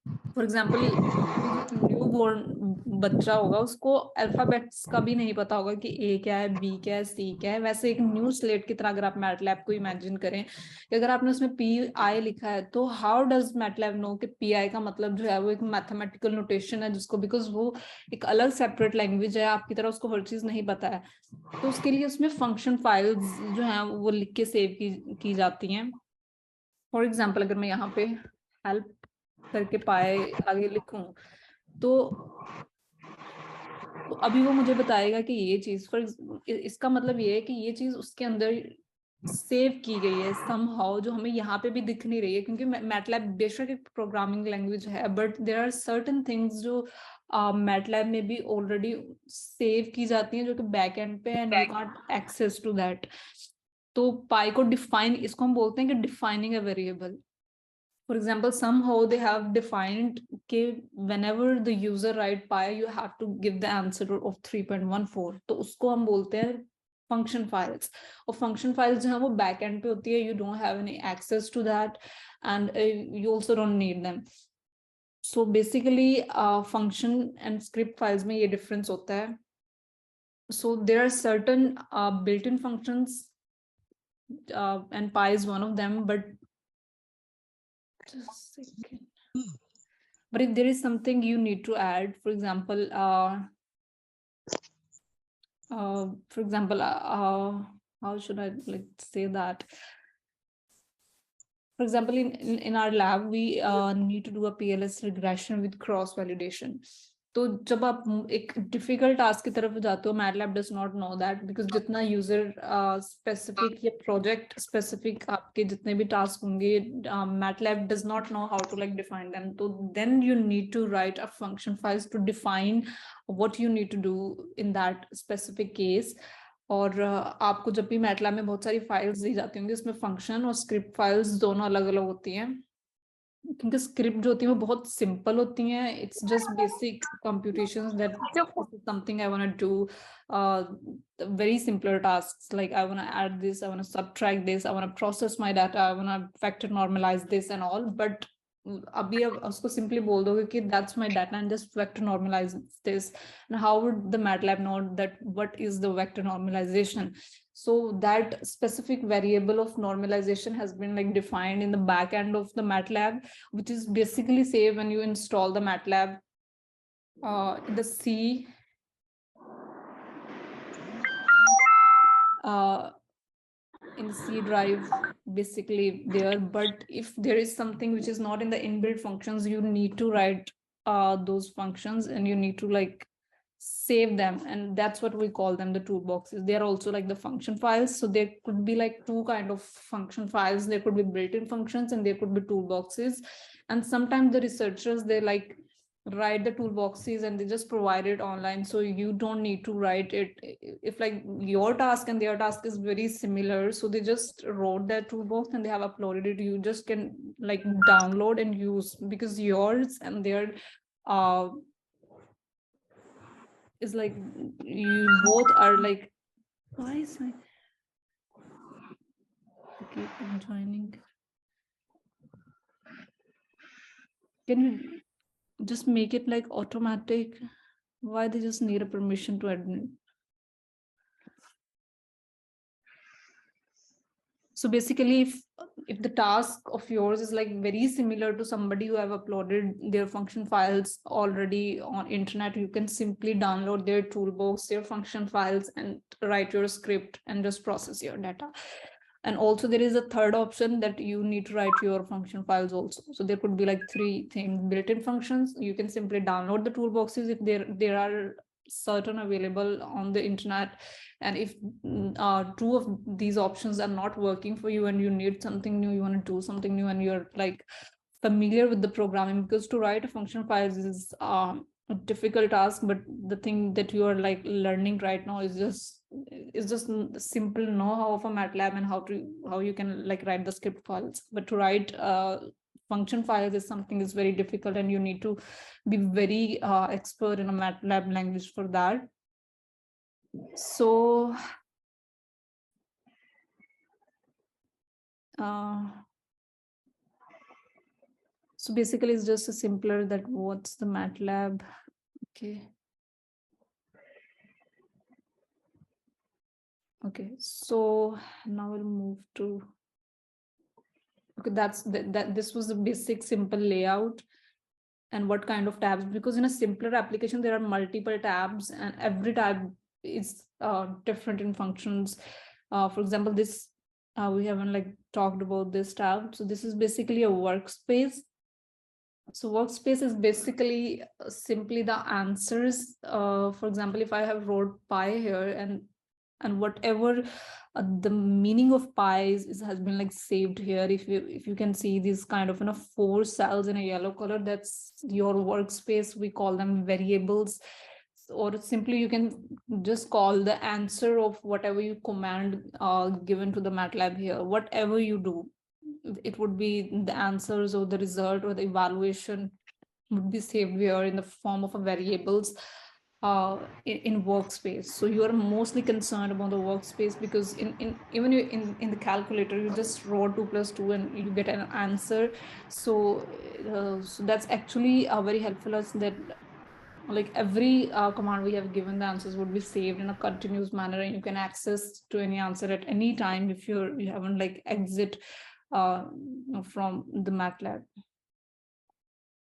फॉर एग्जाम्पल अभी जो न्यू बोर्न बच्चा होगा उसको अल्फाबेट्स का भी नहीं पता होगा कि ए क्या है, बी क्या है, सी क्या है। वैसे एक न्यू स्लेट की तरह अगर आप मैटलैब को इमेजिन करें कि अगर आपने उसमें पी आई लिखा है, तो हाउ डज मैटलैब नो कि पी आई का मतलब जो है वो एक मैथमेटिकल नोटेशन है, जिसको बिकॉज वो एक अलग सेपरेट लैंग्वेज है, आपकी तरह उसको हर चीज नहीं पता है। तो उसके लिए उसमें फंक्शन फाइल्स जो है वो लिख के सेव की जाती हैं। फॉर एग्जाम्पल अगर मैं यहाँ पे हेल्प करके पाए आगे लिखूं, तो अभी वो मुझे बताएगा कि ये चीज इसका मतलब ये है कि ये चीज उसके अंदर सेव की गई है समहाउ, जो हमें यहाँ पे भी दिख नहीं रही है, क्योंकि मैटलैब बेशक एक प्रोग्रामिंग लैंग्वेज है, but there are certain things जो मैटलैब में भी ऑलरेडी सेव की जाती हैं, जो कि बैक एंड पे, and you can't access to that. तो पाई को डिफाइन, इसको हम बोलते हैं कि defining a variable. For example, somehow they have defined कि whenever the user write pi, you have to give the answer of 3.14. तो उसको हम बोलते हैं function files. और function files जो है वो backend पे होती है. You don't have any access to that, and you also don't need them. So basically, function and script files में ये difference होता है. So there are certain built-in functions, and pi is one of them, but just a second. But if there is something you need to add, for example, how should I like say that? For example, in our lab, we need to do a PLS regression with cross validation. तो जब आप एक difficult task की तरफ जाते हो, MATLAB does not know that, because जितना user specific या प्रोजेक्ट स्पेसिफिक आपके जितने भी टास्क होंगे, MATLAB does not know how to like define them. तो then you need to write a function files to define what you need to do in that specific case. और आपको जब भी MATLAB में बहुत सारी फाइल्स दी जाती होंगी, उसमें फंक्शन और स्क्रिप्ट फाइल्स दोनों अलग अलग होती हैं, क्योंकि स्क्रिप्ट जो होती है वो बहुत सिंपल होती हैं. It's just basic computations that this is something I want to do, very simpler tasks, like I want to add this, I want to subtract this, I want to process my data, I want to factor normalize this and all. But अभी अब उसको simply बोल दोगे कि that's my data and just vector normalize this, and how would the MATLAB know that what is the vector normalization? So that specific variable of normalization has been like defined in the back end of the MATLAB, which is basically say when you install the MATLAB, the C in C drive basically there. But if there is something which is not in the inbuilt functions, you need to write those functions, and you need to like save them, and that's what we call them the toolboxes. They are also like the function files. So there could be like two kind of function files. There could be built-in functions and there could be toolboxes. And sometimes the researchers, they like write the toolboxes and they just provide it online, so you don't need to write it. If like your task and their task is very similar, so they just wrote that toolbox and they have uploaded it. You just can like download and use, because yours and their is like you both are like, why is my okay, I'm joining. Can you just make it like automatic? Why they just need a permission to admin? So basically, if the task of yours is like very similar to somebody who have uploaded their function files already on internet, you can simply download their toolbox, their function files, and write your script and just process your data. And also there is a third option that you need to write your function files also. So there could be like three things: built-in functions. You can simply download the toolboxes if there are certain available on the internet. And if two of these options are not working for you and you need something new, you want to do something new, and you're like familiar with the programming, because to write a function files is a difficult task, but the thing that you are like learning right now is just simple know-how of a MATLAB and how you can like write the script files. But to write function files is something is very difficult, and you need to be very expert in a MATLAB language for that. So so basically it's just a simpler that what's the MATLAB. Okay, so now we'll move to, okay, this was the basic simple layout and what kind of tabs, because in a simpler application there are multiple tabs and every tab is different in functions. For example, this we haven't like talked about this tab. So this is basically a workspace. So workspace is basically simply the answers. For example, if I have wrote pi here, and whatever the meaning of pi has been like saved here. If you can see these kind of 4 cells in a yellow color, that's your workspace. We call them variables, or simply you can just call the answer of whatever you command given to the MATLAB here. Whatever you do, it would be the answers or the result or the evaluation would be saved here in the form of a variables in workspace. So you are mostly concerned about the workspace, because in the calculator you just roll 2 plus 2 and you get an answer. So so that's actually very helpful us that like every command we have given, the answers would be saved in a continuous manner, and you can access to any answer at any time if you haven't like exit from the MATLAB.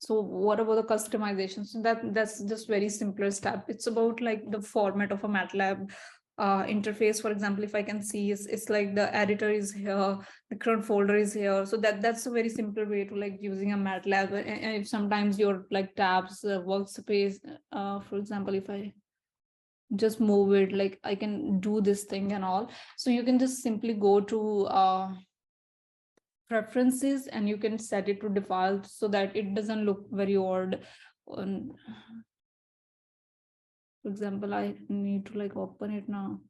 So what about the customization? So that's just very simpler step. It's about like the format of a MATLAB interface. For example, if I can see, it's like the editor is here, the current folder is here. So that's a very simple way to like using a MATLAB. And if sometimes your like tabs, workspace, for example, if I just move it, like I can do this thing and all. So you can just simply go to preferences and you can set it to default so that it doesn't look very odd. For example, I need to like open it now.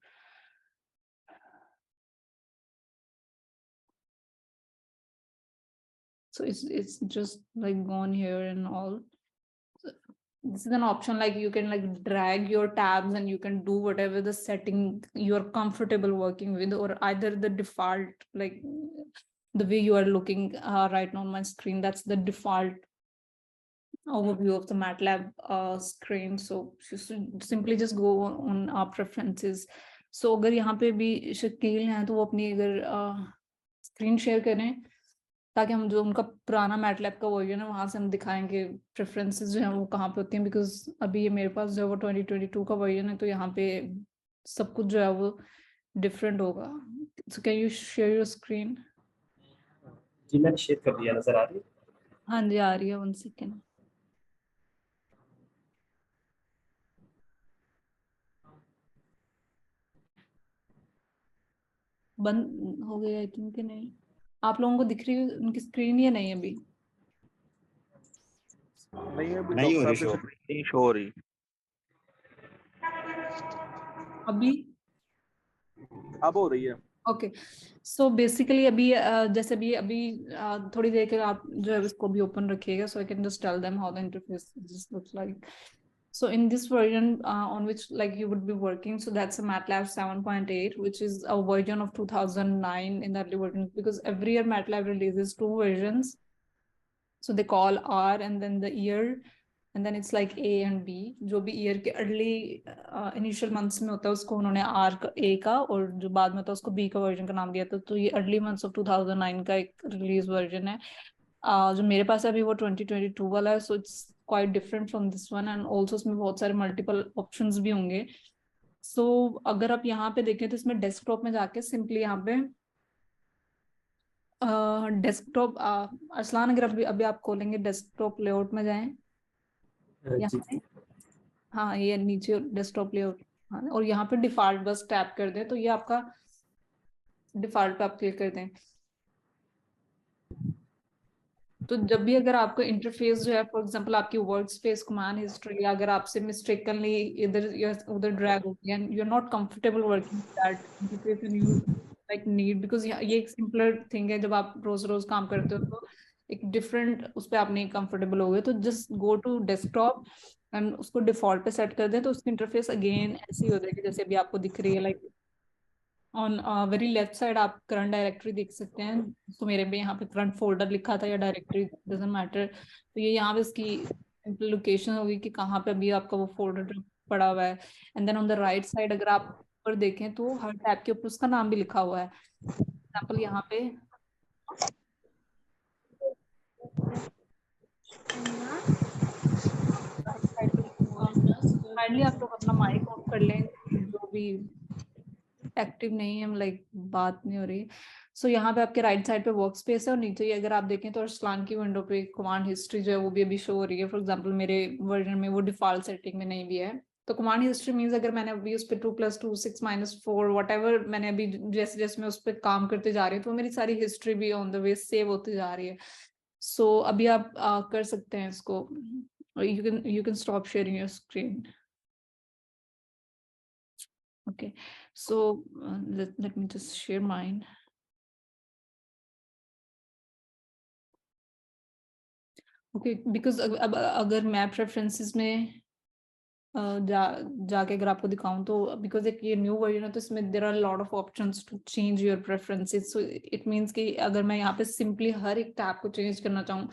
So it's just like gone here and all. So this is an option, like you can like drag your tabs and you can do whatever the setting you're comfortable working with, or either the default, like the way you are looking right now on my screen, that's the default overview of the MATLAB screen. So simply just go on our preferences. So अगर यहाँ पे भी शकील हैं तो वो अपनी अगर screen share करें ताकि हम जो उनका पुराना MATLAB का वर्जन है वहां से हम दिखाएंगे प्रेफरेंसेस जो है वो कहाँ पे होती हैं, बिकॉज अभी ये मेरे पास जो है वो 2022 का वर्जन है, तो यहाँ पे सब कुछ जो है वो डिफरेंट होगा. So can you share your screen? जी मैंने शेयर कर दिया, नजर आ रही है? हाँ जी आ रही है, 1 सेकेंड. बंद हो गया आई थिंक कि नहीं? आप लोगों को दिख रही है उनकी स्क्रीन या नहीं अभी? नहीं अभी नहीं हो डॉक्टर रही साहब शो. नहीं शो हो रही. अभी अब हो रही है. ओके. सो बेसिकली अभी जैसे भी अभी थोड़ी देर के आप जो है इसको भी ओपन रखिएगा, so I can just tell them how the interface this looks like. So in this version on which like you would be working, so that's a MATLAB 7.8, which is a version of 2009 in the early version, because every year MATLAB releases 2 versions. So they call R and then the year, and then it's like A and B. जो भी year के early initial months में होता है उसको उन्होंने R का A का, और जो बाद में होता है उसको B का version का नाम दिया था. तो ये early months of 2009 का एक release version है. जो मेरे पास अभी वो 2022 वाला है, so it's quite different from this one, and also इसमें बहुत सारे multiple options भी होंगे. So अगर आप यहाँ पे देखें तो इसमें desktop में जाके simply यहाँ पे डेस्कटॉप अरसलान अगर अभी आप खोलेंगे डेस्कटॉप लेआउट में जाएं यहाँ पे. हाँ ये नीचे डेस्कटॉप लेआउट. हाँ, और यहाँ पे डिफॉल्ट बस टैप कर दें तो ये आपका डिफॉल्ट पे आप क्लिक कर दें. तो जब भी अगर आपका इंटरफेस जो है, फॉर एग्जांपल आपकी वर्क स्पेस कमांड हिस्ट्री अगर आपसे मिस्टेकनली इधर या उधर ड्रैग हो गया and you are not comfortable working that interface and you like need, because ये एक सिंपलर थिंग है, जब आप रोज रोज काम करते हो तो एक डिफरेंट उस पर आप नहीं कंफर्टेबल हो गए, तो just go to desktop and उसको डिफॉल्ट पे सेट कर दें तो उसकी इंटरफेस अगेन ऐसी हो जाएगी जैसे अभी आपको दिख रही है. Like on very left side आप करंट डायरेक्टरी देख सकते हैं. तो मेरे में यहाँ पे करंट फोल्डर लिखा था या डायरेक्टरी डजंट मैटर, तो ये यहाँ पे इसकी लोकेशन होगी कि कहाँ पे अभी आपका वो फोल्डर पड़ा हुआ है. And then on the right side अगर आप ऊपर देखें तो हर टैब के ऊपर उसका नाम भी लिखा हुआ है. एग्जाम्पल यहाँ पे काइंडली आप लोग अपना माइक ऑफ कर लें, जो भी एक्टिव नहीं है, लाइक बात नहीं हो रही. सो यहाँ पे आपके राइट साइड पे वर्क स्पेस है और नीचे ही अगर आप देखें तो अरसलान की विंडो पे कमांड हिस्ट्री जो है वो भी अभी शो हो रही है. फॉर एग्जांपल मेरे वर्जन में वो डिफॉल्ट सेटिंग में नहीं भी है. तो कमांड हिस्ट्री मीन्स अगर मैंने अभी उस पर 2+2 6-4 वट एवर मैंने अभी जैसे जैसे मैं उस पर काम करते जा रही हूँ तो मेरी सारी हिस्ट्री भी ऑन द वे सेव होती जा रही है. सो अभी आप कर सकते हैं इसको. you can stop sharing your screen. Okay, so let me just share mine. Okay because अब अगर मैं प्रेफरेंसेस में जाके अगर आपको दिखाऊं तो बिकॉज एक ये न्यू वर्जन है तो इसमें there are lot of options to change your preferences so it means कि अगर मैं यहाँ पे सिंपली हर एक टैब को चेंज करना चाहूँ,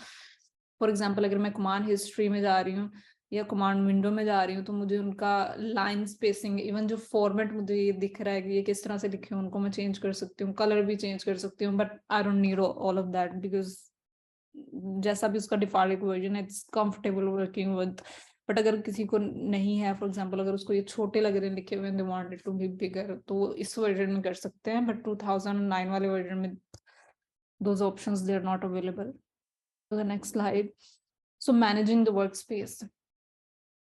फॉर एग्जांपल अगर मैं कमांड हिस्ट्री में जा रही हूँ या कमांड विंडो में जा रही हूँ तो मुझे उनका लाइन स्पेसिंग इवन जो फॉर्मेट मुझे ये दिख रहा है कि ये किस तरह से लिखे हैं उनको मैं चेंज कर सकती हूँ, कलर भी चेंज कर सकती हूँ, but I don't need all of that because जैसा भी उसका डिफॉल्ट वर्जन है it's comfortable working with. But अगर किसी को नहीं है, फॉर एग्जांपल अगर उसको ये छोटे लग रहे हैं लिखे हुए, they wanted to be bigger, तो इस वर्जन में कर सकते हैं, बट 2009 वाले वर्जन में those options they are not available. So the next slide. So managing the workspace.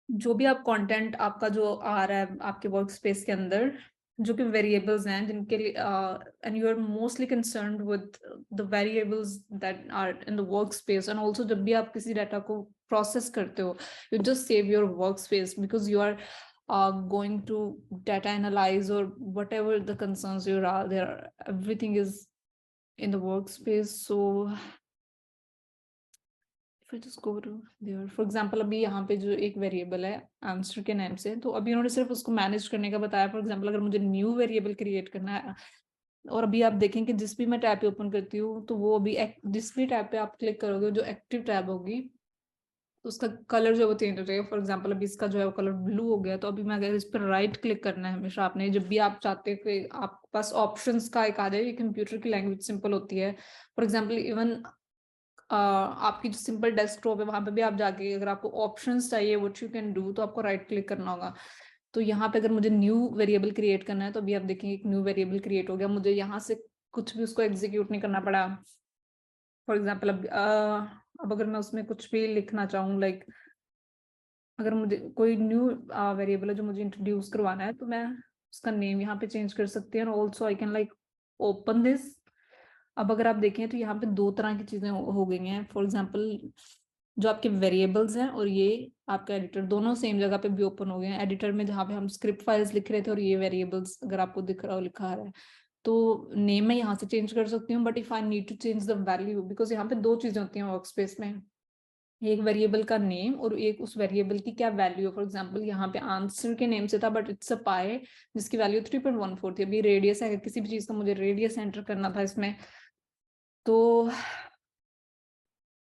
जो भी आप कंटेंट आपका जो आ रहा है आपके वर्क स्पेस के अंदर जो कि वेरिएबल्स हैं जिनके लिए and you are mostly concerned with the variables that are in the work space, and also जब भी आप किसी डाटा को प्रोसेस करते हो you just save your work space because you are going to data analyze or whatever the concerns you are there, everything is in the workspace. So if I just go to there, for example अभी यहाँ पे जो एक variable है answer के नाम से, तो अभी उन्होंने सिर्फ उसको मैनेज करने का बताया। फॉर एग्जांपल अगर मुझे न्यू वेरिएबल क्रिएट करना है, और अभी आप देखें कि जिस भी मैं टैब पे ओपन करती हूँ तो वो अभी जिस भी टैब पे आप क्लिक करोगे जो एक्टिव टैब होगी तो उसका कलर जो है वो चेंज हो जाएगा। फॉर एग्जांपल अभी इसका जो है वो कलर ब्लू हो गया, तो अभी मैं अगर इस पर राइट क्लिक करना है हमेशा आपने, जब भी आप चाहते हैं कि आपके पास ऑप्शंस का एक आ जाए, ये कंप्यूटर की लैंग्वेज सिंपल होती है। फॉर एग्जांपल इवन आपकी जो सिंपल डेस्कटॉप है वहां पे भी आप जाके अगर आपको ऑप्शंस चाहिए व्हाट यू कैन डू तो आपको राइट क्लिक करना होगा। तो यहाँ पे अगर मुझे न्यू वेरिएबल क्रिएट करना है तो अभी आप देखेंगे एक न्यू वेरिएबल क्रिएट हो गया, मुझे यहाँ से कुछ भी उसको एग्जीक्यूट नहीं करना पड़ा। फॉर एग्जाम्पल अब अगर मैं उसमें कुछ भी लिखना चाहूँ, लाइक अगर मुझे कोई न्यू वेरिएबल है जो मुझे इंट्रोड्यूस करवाना है तो मैं उसका नेम यहाँ पे चेंज कर सकती हूँ, also I can like open this. अब अगर आप देखें तो यहाँ पे दो तरह की चीजें हो गई हैं। फॉर एग्जांपल जो आपके वेरिएबल्स हैं और ये आपका एडिटर दोनों सेम जगह पे भी ओपन हो गए हैं। एडिटर में जहाँ पे हम स्क्रिप्ट फाइल्स लिख रहे थे और ये वेरिएबल्स अगर आपको दिख रहा हो लिखा है तो नेम मैं यहाँ से चेंज कर सकती हूँ, but if I need to change the value because यहाँ पे दो चीजें होती हैं वर्क स्पेस में, एक वेरिएबल का नेम और एक उस वेरिएबल की क्या वैल्यू है। फॉर एग्जांपल यहाँ पे आंसर के नेम से था बट इट्स अ पाई जिसकी वैल्यू 3.14 थी। अभी रेडियस है, किसी भी चीज का मुझे रेडियस एंटर करना था इसमें तो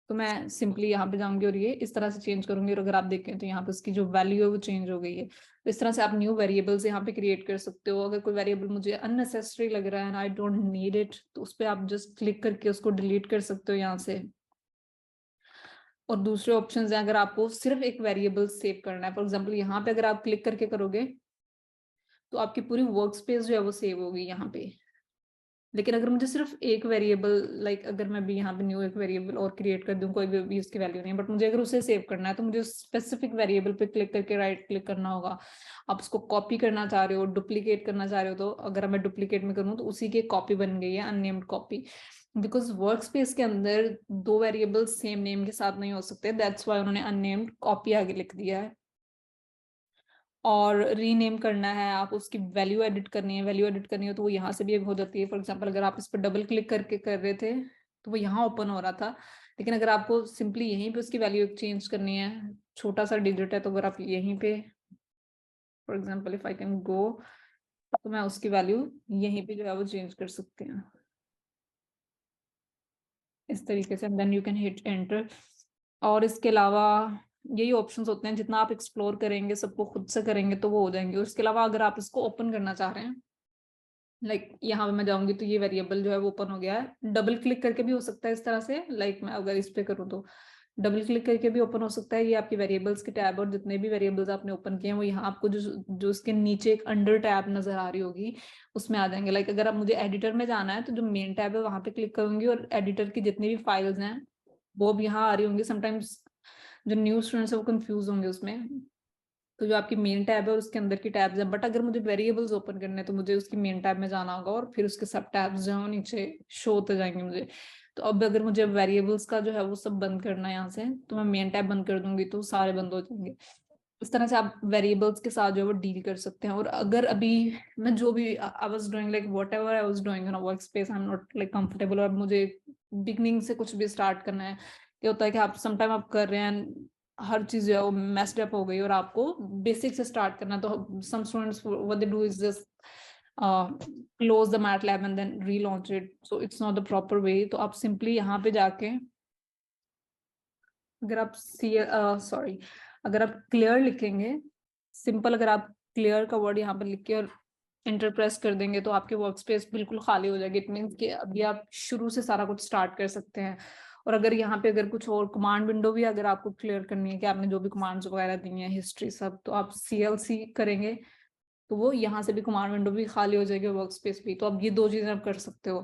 मैं सिंपली यहाँ पे जाऊंगी और ये इस तरह से चेंज करूंगी, और अगर आप देखें तो यहाँ पे उसकी जो वैल्यू है वो चेंज हो गई है। तो इस तरह से आप न्यू वेरिएबल्स यहाँ पे क्रिएट कर सकते हो। अगर कोई वेरिएबल मुझे अननेसेसरी लग रहा है and I don't need it तो उस पर आप जस्ट क्लिक करके उसको डिलीट कर सकते हो यहाँ से। और दूसरे ऑप्शन है अगर आपको सिर्फ एक वेरिएबल सेव करना है, फॉर एग्जाम्पल यहाँ पे अगर आप क्लिक करके करोगे तो आपकी पूरी वर्क स्पेस जो है वो सेव होगी यहाँ पे। लेकिन अगर मुझे सिर्फ एक वेरिएबल लाइक अगर मैं भी यहाँ पे न्यू एक वेरिएबल और क्रिएट कर दूं, कोई भी उसकी वैल्यू नहीं है बट मुझे अगर उसे सेव करना है तो मुझे स्पेसिफिक वेरिएबल पे क्लिक करके राइट क्लिक करना होगा। आप उसको कॉपी करना चाह रहे हो, डुप्लीकेट करना चाह रहे हो, तो अगर मैं डुप्लीकेट में करूँ तो उसी की कॉपी बन गई है, unnamed copy. Because work space के अंदर दो वेरिएबल सेम नेम के साथ नहीं हो सकते, दैट्स वाई उन्होंने अननेम्ड कॉपी आगे लिख दिया है। और रीनेम करना है, आप उसकी वैल्यू एडिट करनी है, वैल्यू एडिट करनी है तो वो यहाँ से भी हो जाती है। फॉर एग्जांपल अगर आप इस पर डबल क्लिक करके कर रहे थे तो वो यहाँ ओपन हो रहा था, लेकिन अगर आपको सिंपली यहीं पे उसकी वैल्यू चेंज करनी है, छोटा सा डिजिट है तो अगर आप यहीं पे for example if I can go तो मैं उसकी वैल्यू यहीं पे जो है वो चेंज कर सकती हूँ इस तरीके से, then you can hit enter. और इसके अलावा यही ऑप्शंस होते हैं, जितना आप एक्सप्लोर करेंगे सबको खुद से करेंगे तो वो हो जाएंगे। और इसके अलावा अगर आप इसको ओपन करना चाह रहे हैं, लाइक यहाँ पे मैं जाऊंगी तो ये वेरिएबल जो है वो ओपन हो गया है। डबल क्लिक करके भी हो सकता है इस तरह से, लाइक मैं अगर इस पे करूँ तो डबल क्लिक करके भी ओपन हो सकता है। ये आपकी वेरिएबल्स के टैब और जितने भी वेरिएबल्स आपने ओपन किए हैं वो यहाँ आपको जो उसके नीचे एक अंडर टैब नजर आ रही होगी उसमें आ जाएंगे। लाइक अगर आप मुझे एडिटर में जाना है तो जो मेन टैब है वहां पे क्लिक करूंगी और एडिटर की जितनी भी फाइल्स हैं वो अब यहाँ आ रही होंगी। समटाइम्स जो न्यू स्टूडेंट्स है वो कंफ्यूज होंगे उसमें, तो जो आपकी मेन टैब है उसके अंदर की टैब्स है। बट अगर मुझे वेरिएबल्स ओपन करने हैं तो मुझे उसकी मेन टैब में जाना होगा और फिर उसके सब टैब्स जो है नीचे शो होते जाएंगे मुझे। तो अब अगर मुझे वेरिएबल्स का जो है वो सब बंद करना है यहाँ से तो मैं मेन टैब बंद कर दूंगी तो सारे बंद हो जाएंगे। इस तरह से आप वेरिएबल्स के साथ जो है वो डील कर सकते हैं। और अगर अभी मैं जो भी I was doing like whatever I was doing in a work space I am not like comfortable, और मुझे बिगनिंग से कुछ भी स्टार्ट करना है ये होता है कि आप समटाइम आप कर रहे हैं, हर चीज जो है वो मेस्ड अप हो गई और आपको बेसिक से स्टार्ट करना। तो some students what they do is just close the MATLAB and then relaunch it, so it's not the proper way। तो आप सिंपली यहाँ पे जाके अगर आप सॉरी अगर आप क्लियर लिखेंगे, सिंपल अगर आप क्लियर का वर्ड यहाँ पर लिख के और एंटर प्रेस कर देंगे तो आपके वर्क स्पेस बिल्कुल खाली हो जाएगी। इट मीन्स कि अभी आप शुरू से सारा कुछ स्टार्ट कर सकते हैं। और अगर यहाँ पे अगर कुछ और कमांड विंडो भी अगर आपको क्लियर करनी है कि आपने जो भी कमांड्स वगैरह दी हैं, हिस्ट्री सब, तो आप CLC करेंगे तो वो यहाँ से भी कमांड विंडो भी खाली हो जाएगी, वर्क स्पेस भी। तो अब ये दो चीजें आप कर सकते हो,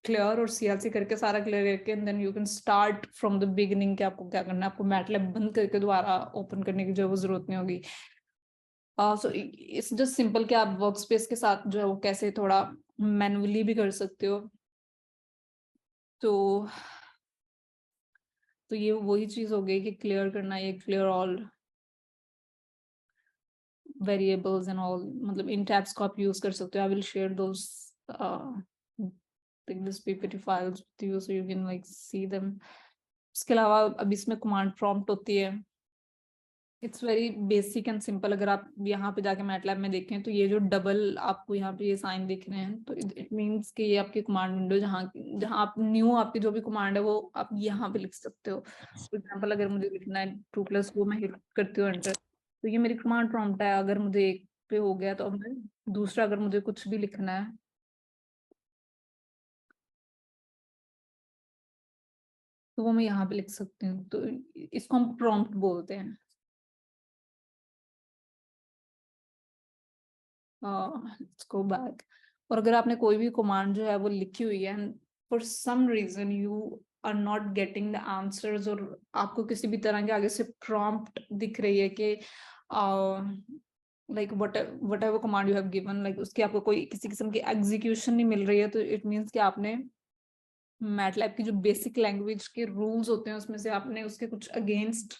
क्लियर और CLC करके सारा क्लियर करके, and then you can start from the beginning कि आपको क्या करना है। आपको मैटलैब बंद करके दोबारा ओपन करने की जो वो जरूरत नहीं होगी। सो इट्स जस्ट सिंपल कि आप वर्क स्पेस के साथ जो है वो कैसे थोड़ा मैनुअली भी कर सकते हो। तो ये वही चीज हो गई कि क्लियर करना, ये clear all variables and all, मतलब इन टैब्स को आप यूज कर सकते हो। I will share those this PPT files with you so you can like see them। इसके अलावा अब इसमें कमांड प्रॉम्प्ट होती है, it's very basic and simple. अगर आप यहाँ पे जाके मैटलैब में देखें तो ये जो डबल आपको यहाँ पे ये साइन दिख रहे हैं, तो इट मीन्स कि ये आपकी कमांड विंडो, जहाँ जहाँ आप न्यू आपकी जो भी कमांड है वो आप यहाँ पे लिख सकते हो। फॉर एग्जाम्पल अगर मुझे लिखना है 2+2, मैं हिट करती हूँ एंटर, तो ये मेरी कमांड प्रॉम्प्ट है। अगर मुझे एक पे हो गया तो अब मैं दूसरा, अगर मुझे कुछ भी लिखना है तो वो मैं यहाँ पे लिख सकती हूँ। तो इसको हम प्रॉम्प्ट बोलते हैं। Let's go back. और अगर आपने कोई भी कमांड जो है वो लिखी हुई है, for some reason you are not getting the answers, और आपको किसी भी तरह के आगे से प्रॉम्प्ट दिख रही है कि like what ever command you have given, like उसकी आपको कोई किसी किस्म की एग्जीक्यूशन नहीं मिल रही है, तो इट मीन्स कि आपने मैटलैब की जो बेसिक लैंग्वेज के रूल्स होते हैं उसमें से आपने उसके कुछ अगेंस्ट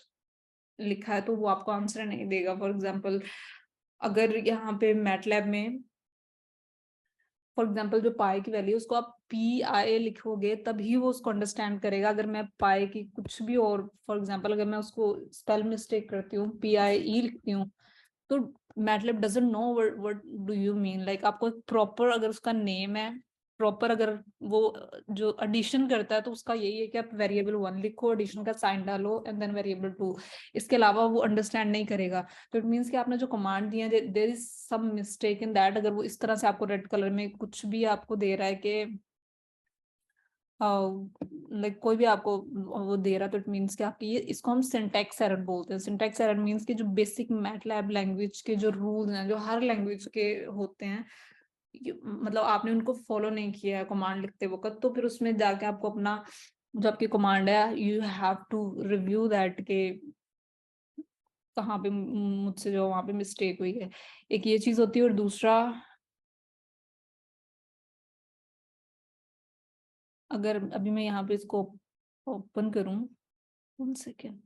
लिखा है, तो वो आपको आंसर नहीं देगा। फॉर एग्जाम्पल अगर यहाँ पे मैटलैब में फॉर एग्जाम्पल जो पाई की वैल्यू उसको आप PI लिखोगे तभी वो उसको अंडरस्टैंड करेगा। अगर मैं पाई की कुछ भी और फॉर एग्जाम्पल अगर मैं उसको स्पेल मिस्टेक करती हूँ, PIE लिखती हूँ, तो MATLAB doesn't know what do you mean. Like आपको एक प्रॉपर अगर उसका नेम है, प्रॉपर अगर वो जो एडिशन करता है तो उसका यही है कि आप वेरिएबल 1 लिखो, एडिशन का साइन डालो एंड देन वेरिएबल 2, इसके अलावा वो अंडरस्टैंड नहीं करेगा। तो इट मीन्स कि आपने जो कमांड दिया है there is some mistake in that. अगर वो इस तरह से आपको रेड कलर में कुछ भी आपको दे रहा है कि लाइक कोई भी आपको वो दे रहा, तो इट मीन्स कि आपकी ये, इसको हम सिंटैक्स एरर बोलते हैं। सिंटैक्स एरर मीन्स कि जो बेसिक मैटलैब लैंग्वेज के जो रूल्स हैं, जो हर लैंग्वेज के होते हैं, मतलब आपने उनको फॉलो नहीं किया है कमांड लिखते वक्त, तो फिर उसमें जाके आपको अपना जो आपकी कमांड है you have to review that के कहाँ पे मुझसे जो वहां पे मिस्टेक हुई है। एक ये चीज होती है, और दूसरा अगर अभी मैं यहाँ पे इसको ओपन करूं, 1 सेकेंड,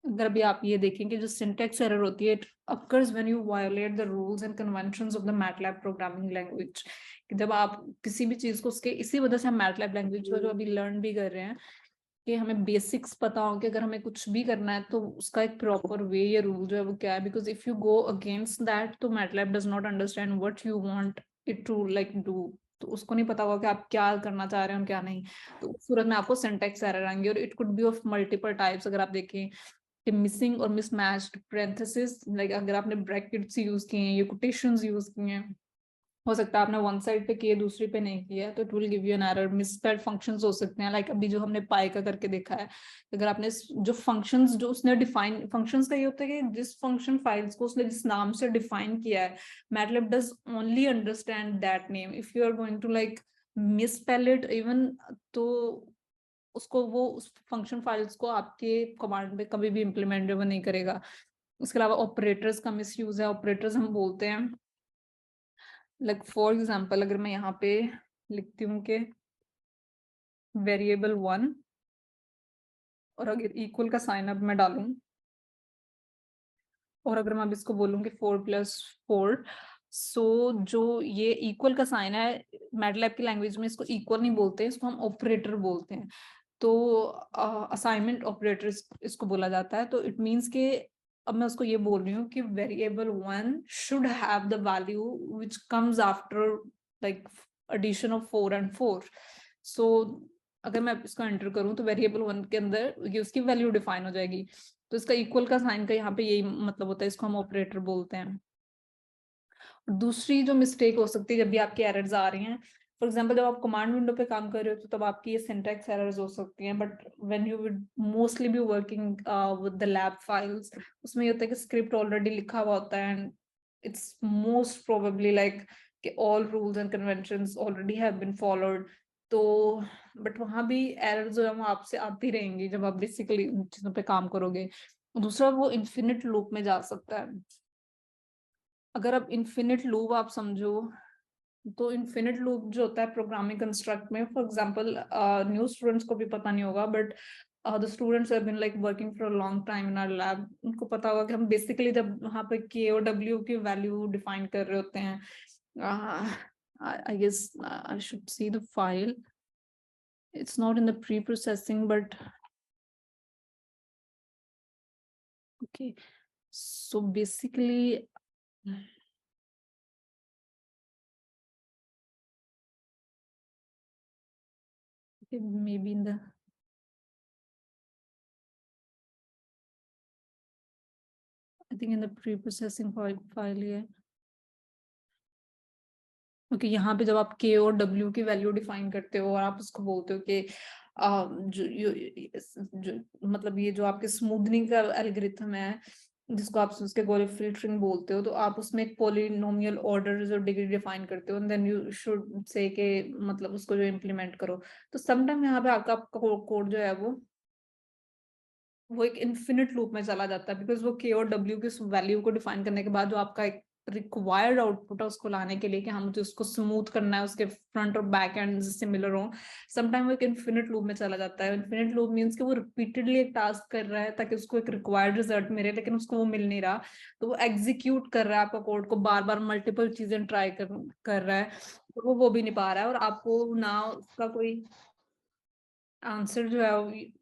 अगर अभी आप ये देखें कि जो सिंटैक्स एरर होती है, it occurs when you violet the rules and conventions of the MATLAB programming language. कि जब आप किसी भी चीज को उसके, इसी वजह से हम मैटलैब लैंग्वेज को जो अभी लर्न भी कर रहे हैं कि हमें बेसिक्स पता हो कि अगर हमें कुछ भी करना है तो उसका एक प्रॉपर वे या रूल जो है वो क्या है। Because if you go against that तो MATLAB does not understand what you want it to like do. तो उसको नहीं पता होगा कि आप क्या करना चाह रहे हैं और क्या नहीं। तो उस सूरत में आपको सिंटैक्स एरर आएंगे, और it could be of multiple types. अगर आप देखें कि मिसिंग और मिसमैच्ड पैरेंथेसिस, लाइक अगर आपने ब्रैकेट्स यूज किए हैं, ये कोटेशंस यूज किए हैं, हो सकता है आपने वन साइड पे किए दूसरी पे नहीं किया, तो it will give you an error. Misspelled functions हो सकते हैं, लाइक अभी जो हमने पाई का करके देखा है, अगर आपने जो फंक्शंस जो उसने डिफाइन, फंक्शंस का ये होता है कि जिस फंक्शन फाइल्स को उसने जिस नाम से डिफाइन किया है, MATLAB does only understand that name. If you are going to like misspell it even, तो उसको वो उस फंक्शन फाइल्स को आपके कमांड में कभी भी इम्प्लीमेंट नहीं करेगा। उसके अलावा ऑपरेटर्स का मिसयूज है। ऑपरेटर्स हम बोलते हैं लाइक फॉर एग्जांपल अगर मैं यहाँ पे लिखती हूँ कि वेरिएबल 1 और अगर इक्वल का साइन अब मैं डालूं और अगर मैं अब इसको बोलूँगी 4+4, सो जो ये इक्वल का साइन है, मैटलैब की लैंग्वेज में इसको इक्वल नहीं बोलते हैं, इसको हम ऑपरेटर बोलते हैं। तो असाइनमेंट ऑपरेटर इसको बोला जाता है। तो इट मीन्स के अब मैं उसको ये बोल रही हूँ कि variable 1 should have the value which comes after like addition of 4 and 4। So अगर मैं इसको एंटर करूँ तो वेरिएबल 1 के अंदर ये उसकी वैल्यू डिफाइन हो जाएगी। तो इसका इक्वल का साइन का यहाँ पे यही मतलब होता है, इसको हम ऑपरेटर बोलते हैं। दूसरी जो मिस्टेक हो सकती है जब भी आपकी एरर्स आ रही हैं, फॉर एग्जांपल जब आप कमांड विंडो पे काम कर रहे हो तो तब आपकी ये सिंटैक्स एरर्स हो सकती हैं, but when you would mostly be working with the lab files, उसमें ये होता है कि स्क्रिप्ट ऑलरेडी लिखा हुआ होता है and it's most probably like कि all rules and conventions already have been followed. तो बट वहां भी एरर्स जो है वो आपसे आती रहेंगी जब आप बेसिकली उन चीजों पे काम करोगे। दूसरा वो इन्फिनिट लूप में जा सकता है। अगर अब इन्फिनिट लूप आप समझो तो इन्फिनिट लूप जो होता है प्रोग्रामिंग कंस्ट्रक्ट में, फॉर एग्जांपल न्यू स्टूडेंट्स को भी पता नहीं होगा, but the students have been like working for a long time in our lab, उनको पता होगा कि हम बेसिकली जब वहाँ पे के और डब्ल्यू की वैल्यू डिफाइन कर रहे होते हैं, I guess I should see the file, it's not in the preprocessing but okay. So basically maybe in the I think in the pre-processing file है। ओके, यहाँ पे जब आप के और डब्ल्यू की वैल्यू डिफाइन करते हो और आप उसको बोलते हो कि जो मतलब ये जो आपके स्मूथनिंग का एल्गोरिथम है जिसको आप उसके गोले फिल्टरिंग बोलते हो, तो आप उसमें एक पॉलिनोमियल ऑर्डर जो डिग्री डिफाइन करते हो and then you should say के मतलब उसको जो इम्प्लीमेंट करो। तो समटाइम यहाँ पे आपका कोड जो है वो एक इन्फिनिट लूप में चला जाता है, बिकॉज वो के और डब्ल्यू की वैल्यू को डिफाइन करने के बाद जो आपका एक रिक्वायर्ड आउटपुट है उसको लाने के लिए कि हाँ मुझे उसको स्मूथ करना है, उसके फ्रंट और बैक एंड सिमिलर हो, समटाइम वो एक इन्फिनिट लूप में चला जाता है। इन्फिनिट लूप मीन्स कि वो रिपीटेडली एक टास्क कर रहा है ताकि उसको एक रिक्वायर्ड रिजल्ट मिले, लेकिन उसको वो मिल नहीं रहा, तो वो एग्जीक्यूट कर रहा है आपका कोड को, बार बार मल्टीपल चीजें ट्राई कर रहा है, तो वो भी नहीं पा रहा है, और आपको ना उसका कोई आंसर जो है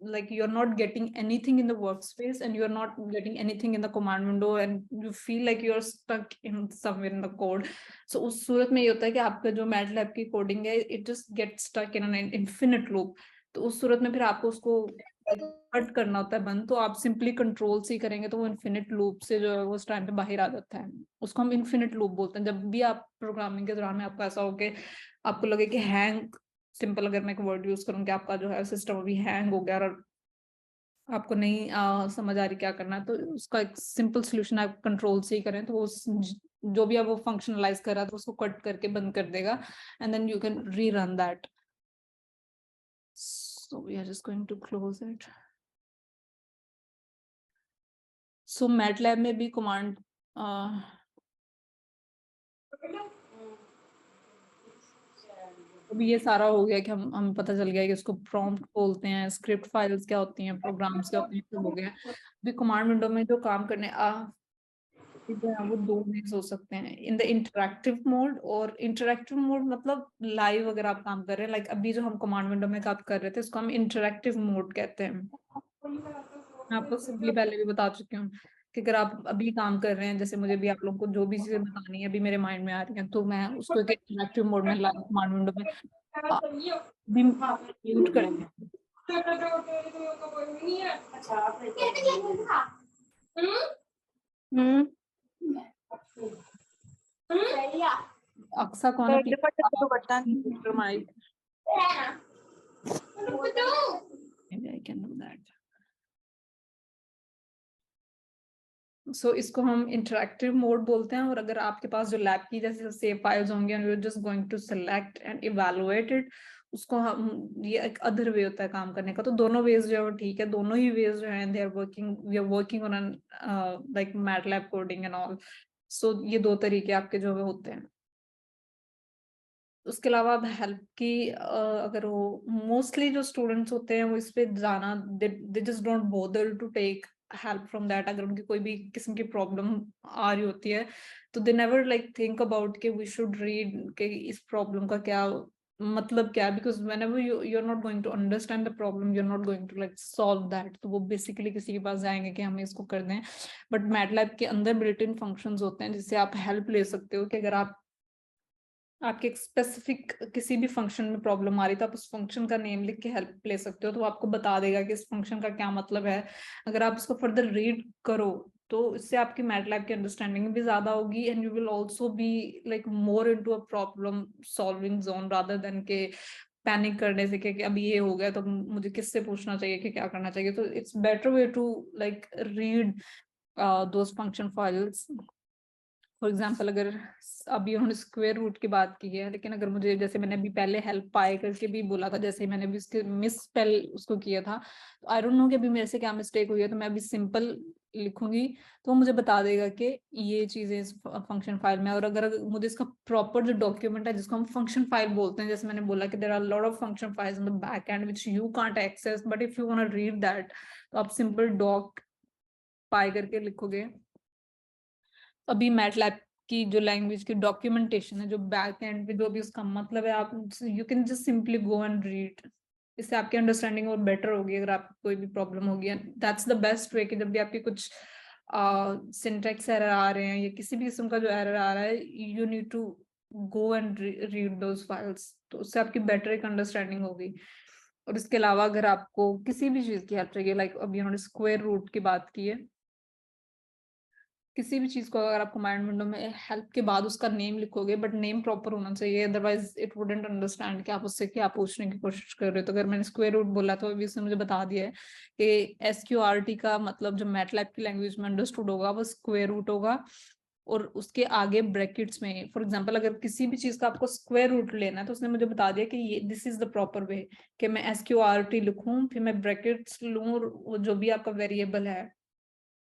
like you're not getting anything in the workspace and you're not getting anything in the command window and you feel like you're stuck in somewhere in the code। so उस सूरत में ये होता है कि आपका जो MATLAB की कोडिंग है it just gets stuck in an infinite loop। तो उस सूरत में फिर आपको उसको कट करना होता है बंद, तो आप सिंपली कंट्रोल से ही करेंगे तो वो इन्फिनिट लूप से जो है वो उस टाइम पे बाहर आ जाता है। उसको हम इन्फिनिट लूप बोलते हैं। जब भी आप प्रोग्रामिंग के दौरान में आपको ऐसा हो कि आपको लगे कि हैंग, सिंपल अगर मैं एक वर्ड यूज करूँ कि आपका जो है सिस्टम अभी हैंग हो गया और आपको नहीं समझ आ रही क्या करना है, तो उसका एक सिंपल सोल्यूशन आप कंट्रोल से ही करें तो वो जो भी आप वो फंक्शनलाइज कर रहा है तो उसको कट करके बंद कर देगा and then you can rerun that. So we are just going to close it. So MATLAB में भी कमांड अभी ये सारा हो गया कि हम पता चल गया कि उसको प्रॉम्प्ट बोलते हैं, स्क्रिप्ट फाइल्स क्या होती हैं, प्रोग्राम्स क्या होते हैं, सब हो गया। अभी कमांड विंडो में जो काम करने जो है वो दो वेज हो सकते हैं, इन द इंटरैक्टिव मोड, और इंटरैक्टिव मोड मतलब लाइव अगर आप काम कर रहे हैं, लाइक अभी जो हम कमांड विंडो में काम कर रहे थे उसको हम इंटरैक्टिव मोड कहते हैं। मैं आपको सिंपली पहले भी बता चुकी हूँ कि अगर आप अभी काम कर रहे हैं, जैसे मुझे भी आप लोगों को जो भी चीजें बतानी है अभी मेरे माइंड में आ रही हैं, तो मैं उसको एक इंटरैक्टिव मोड में लाइव कमांड विंडो में भी म्यूट करेंगे। अक्सा कौन है mic? Maybe I can do that. So इसको हम इंटरैक्टिव मोड बोलते हैं, और अगर आपके पास जो लैब की जैसे सेव फाइल्स होंगे and we are just going to select and evaluate it, उसको हम ये एक अदर वे होता है काम करने का। तो दोनों वेज जो है ठीक है, दोनों ही वेज जो है they are working, we are working on an like MATLAB coding and all. So ये दो तरीके आपके जो होते हैं। उसके अलावा अब हेल्प की अगर वो मोस्टली जो स्टूडेंट्स होते हैं वो इस पे जाना, they just don't bother to take help from that. अगर उनकी कोई भी किस्म की प्रॉब्लम आ रही होती है तो they never like think about कि वी शुड रीड कि इस प्रॉब्लम का क्या मतलब क्या है, because whenever you're not going to understand the problem, you're not going to like solve that। तो वो बेसिकली किसी के पास जाएंगे कि हमें इसको कर दें। बट मैटलैब के अंदर बिल्ट इन फंक्शंस होते हैं जिससे आप हेल्प ले सकते हो कि अगर आपके एक स्पेसिफिक किसी भी फंक्शन में प्रॉब्लम आ रही है तो आप उस फंक्शन का नेम लिख के हेल्प ले सकते हो, तो वो आपको बता देगा कि इस फंक्शन का क्या मतलब है। अगर आप इसको फर्दर रीड करो तो इससे आपकी मैटलैब की अंडरस्टैंडिंग भी ज्यादा होगी and you will also be like more into a problem solving zone rather than के पैनिक करने से कि अभी ये हो गया तो मुझे किससे पूछना चाहिए कि क्या करना चाहिए। तो it's better way to like read those function files. For example अगर अभी उन्होंने स्क्वायर रूट की बात की है, लेकिन अगर मुझे जैसे मैंने अभी पहले हेल्प पाए करके भी बोला था, जैसे मैंने भी उसके मिस स्पेल उसको किया था, तो आई डोंट नो कि अभी मेरे से क्या मिस्टेक हुई है, तो मैं अभी सिंपल लिखूंगी तो वो मुझे बता देगा कि ये चीजें इस फंक्शन फाइल में। और अगर मुझे इसका प्रॉपर जो डॉक्यूमेंट है जिसको हम फंक्शन फाइल बोलते हैं, जैसे मैंने बोला कि there are lot of function files in the back end which you can't access, but if you want to read that तो आप सिंपल डॉक पाई करके लिखोगे। अभी मैटलैब की जो लैंग्वेज की डॉक्यूमेंटेशन है, जो बैक एंड पे जो भी उसका मतलब है, आप you can just simply go and read. इससे आपकी अंडरस्टैंडिंग और बेटर होगी अगर आपको कोई भी प्रॉब्लम होगी। दैट्स द बेस्ट वे कि जब भी आपके कुछ सिंटैक्स एरर आ रहे हैं या किसी भी किस्म का जो एरर आ रहा है, you need to go and read those files, तो उससे आपकी बेटर एक अंडरस्टैंडिंग होगी। और इसके अलावा अगर आपको किसी भी चीज की हेल्प चाहिए, लाइक अभी उन्होंने स्क्वायर रूट की बात की है, किसी भी चीज को अगर आप कमांड विंडो में हेल्प के बाद उसका नेम लिखोगे, बट नेम प्रॉपर होना चाहिए, अदरवाइज इट वुडंट अंडरस्टैंड कि आप उससे क्या पूछने की कोशिश कर रहे हो। तो अगर मैंने स्क्वायर रूट बोला तो अभी उसने मुझे बता दिया है कि SQRT का मतलब जो मैटलैब की लैंग्वेज में अंडरस्टूड होगा वो स्क्वायर रूट होगा, और उसके आगे ब्रैकेट्स में फॉर एग्जांपल अगर किसी भी चीज का आपको स्क्वायर रूट लेना है तो उसने मुझे बता दिया कि ये this is the proper way कि मैं SQRT लिखूं, फिर मैं ब्रैकेट्स लूं, और जो भी आपका वेरिएबल है,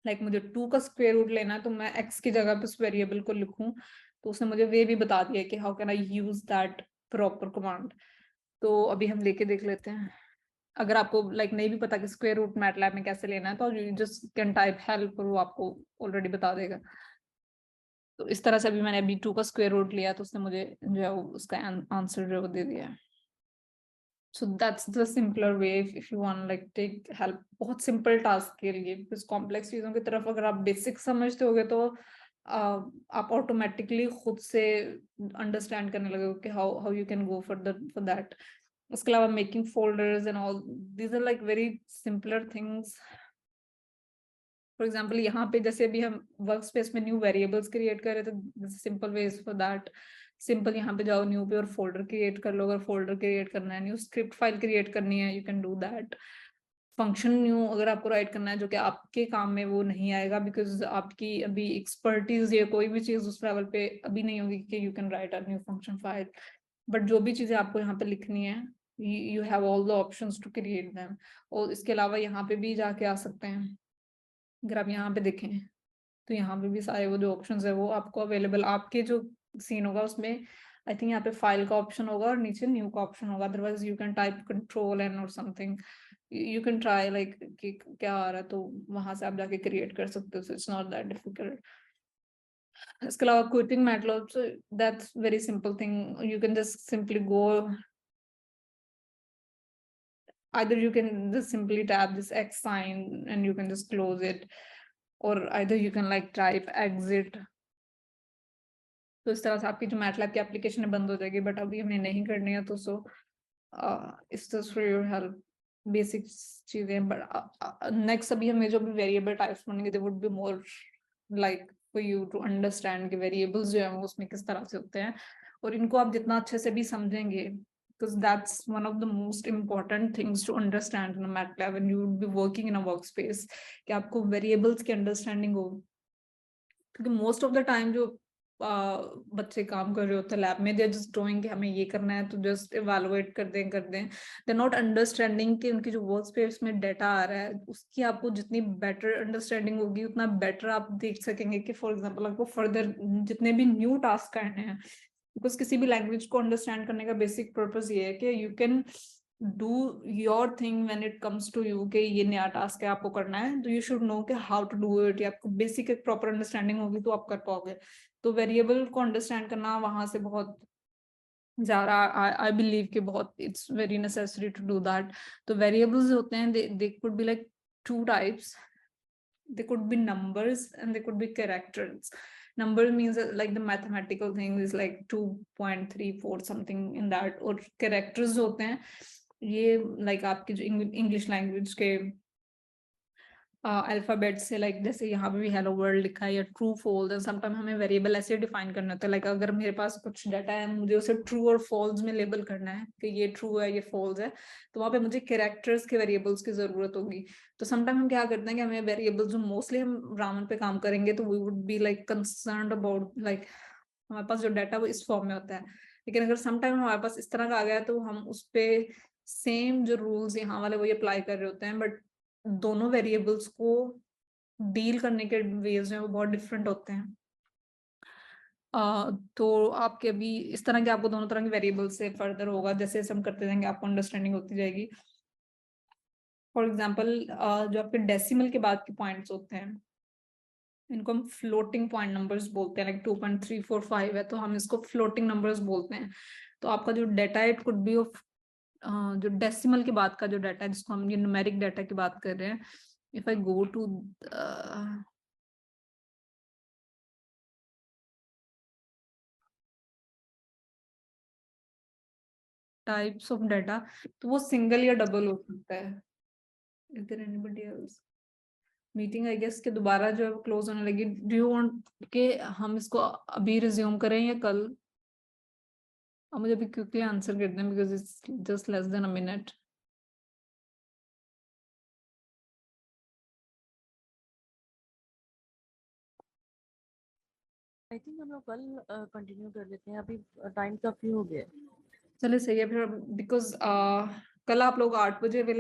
लाइक मुझे 2 का स्क्वायर रूट लेना है तो मैं x की जगह पे उस वेरिएबल को लिखूं। तो उसने मुझे वे भी बता दिया कि how can I use that proper command. तो अभी हम लेके देख लेते हैं। अगर आपको लाइक नहीं भी पता कि स्क्वायर रूट मैटलैब में कैसे लेना है तो you just can type help और वो आपको ऑलरेडी बता देगा। तो इस तरह से अभी मैंने अभी 2 का स्क्वायर रूट लिया तो उसने मुझे जो है उसका आंसर जो है वो दे दिया है। So that's the simpler way if you want like take help बहुत simple task के लिए, because complex चीजों की तरफ अगर आप basic समझते होगे तो आप automatically खुद से understand करने लगोगे कि how you can go for that। उसके अलावा making folders and all these are like very simpler things। For example यहाँ पे जैसे अभी हम वर्क स्पेस में न्यू वेरिएबल्स क्रिएट कर रहे थे, simple ways for that, simple यहाँ पे जाओ न्यू पे और फोल्डर क्रिएट कर लो। अगर फोल्डर क्रिएट करना है, न्यू स्क्रिप्ट फाइल क्रिएट करनी है, you can do that. Function new अगर आपको राइट करना है जो कि आपके काम में वो नहीं आएगा, बिकॉज आपकी अभी एक्सपर्टीज या कोई भी चीज उस लेवल पे अभी नहीं होगी कि you can write a new function file. But जो भी चीजें आपको यहाँ पे लिखनी है, you have all the options to create them. और इसके अलावा यहाँ पे भी जाके आ सकते हैं। अगर आप यहाँ पे देखें तो यहाँ पे भी सारे वो जो ऑप्शंस है वो आपको अवेलेबल, आपके जो सीन होगा उसमें आई थिंक यहाँ पे फाइल का ऑप्शन होगा और नीचे न्यू का ऑप्शन होगा, otherwise you can type control N और something, you can try like कि क्या आ रहा है तो वहां से आप जाके क्रिएट कर सकते हो। It's not that difficult. इसके अलावा quitting MATLAB, so that's very simple thing, you can just simply go, either you can just simply tap this X sign and you can just close it, or either you can like type exit। तो इस तरह से आपकी जो MATLAB की application है बंद हो जाएगी, बट अभी हमें नहीं करनी है तो so it's just for your help basic चीजें। बट नेक्स्ट अभी हमें जो भी वेरिएबल टाइप्स बनेंगे they would be more like for you to understand कि वेरिएबल्स जो है वो उसमें किस तरह से होते हैं, और इनको आप जितना अच्छे से भी समझेंगे, because that's one of the most important things to understand in a MATLAB when you would be working in a workspace, कि आपको variables की understanding हो। क्योंकि most of the time जो बच्चे काम कर रहे होते हैं लैब में, दे आर जस्ट डूइंग कि हमें ये करना है तो जस्ट इवेलुएट कर दें दे नॉट अंडरस्टैंडिंग कि उनकी जो वर्क स्पेस में डाटा आ रहा है उसकी आपको जितनी बेटर अंडरस्टैंडिंग होगी उतना बेटर आप देख सकेंगे कि फॉर एग्जांपल आपको फर्दर जितने भी न्यू टास्क करने हैं, बिकॉज किसी भी लैंग्वेज को अंडरस्टैंड करने का बेसिक पर्पस ये है कि you can do your thing when it comes to you कि ये नया टास्क है आपको करना है, तो you should know कि how to do it, या आपको बेसिक एक प्रॉपर अंडरस्टैंडिंग होगी तो आप कर पाओगे। तो वेरिएबल को अंडरस्टैंड करना वहां से बहुत ज्यादा आई बिलीव कि बहुत it's very necessary to do that. तो वेरिएबल्स होते हैं, they could be like two types, they could be numbers and they could be characters. Number means like the mathematical thing is like 2.34 something in that, और characters होते हैं ये like आपकी जो English language के alphabet से, like जैसे यहाँ पे भी हेलो वर्ल्ड लिखा है या ट्रू फॉल्स, एंड समटाइम हमें वेरिएबल ऐसे डिफाइन करना होता है, लाइक अगर मेरे पास कुछ डाटा है मुझे उसे ट्रू और फॉल्स में लेबल करना है कि ये ट्रू है ये फॉल्स है, तो वहाँ पे मुझे कैरेक्टर्स के वेरिएबल्स की जरूरत होगी। तो समटाइम हम क्या करते हैं कि हमें वेरिएबल्स जो मोस्टली हम रामन पे काम करेंगे तो we would be like concerned about like हमारे पास जो डाटा वो इस फॉर्म में होता है, लेकिन अगर समटाइम हमारे पास इस तरह का आ गया तो हम उस पे सेम जो रूल्स यहाँ वाले वही अप्लाई कर रहे होते हैं, बट दोनों वेरिएबल्स को डील करने के वेज हैं वो बहुत डिफरेंट होते हैं। तो आपके अभी इस तरह के आपको दोनों तरह के वेरिएबल से फर्दर होगा, जैसे हम करते जाएंगे आपको अंडरस्टैंडिंग होती जाएगी। फॉर एग्जांपल जो आपके डेसिमल के बाद के पॉइंट्स होते हैं इनको हम फ्लोटिंग पॉइंट नंबर्स बोलते हैं, लाइक 2.345 है तो हम इसको फ्लोटिंग नंबर्स बोलते हैं। तो आपका जो डाटा है इट कुड बी ऑफ जो डेसिमल के बाद का जो डाटा है जिसको हम ये न्यूमेरिक डाटा की बात कर रहे हैं, if I go to types of data, तो वो सिंगल या डबल हो सकता है। Is there anybody else? Meeting I guess के दोबारा जो है क्लोज होने लगी। डू यू वांट के हम इसको अभी रिज्यूम करें या कल? अब मुझे अभी क्विकली आंसर कर दें because it's just less than a minute. I think हम लोग कल कंटिन्यू कर लेते हैं, अभी टाइम काफी हो गया है। चलिए सही है फिर, बिकॉज कल आप लोग 8 बजे अवेलेबल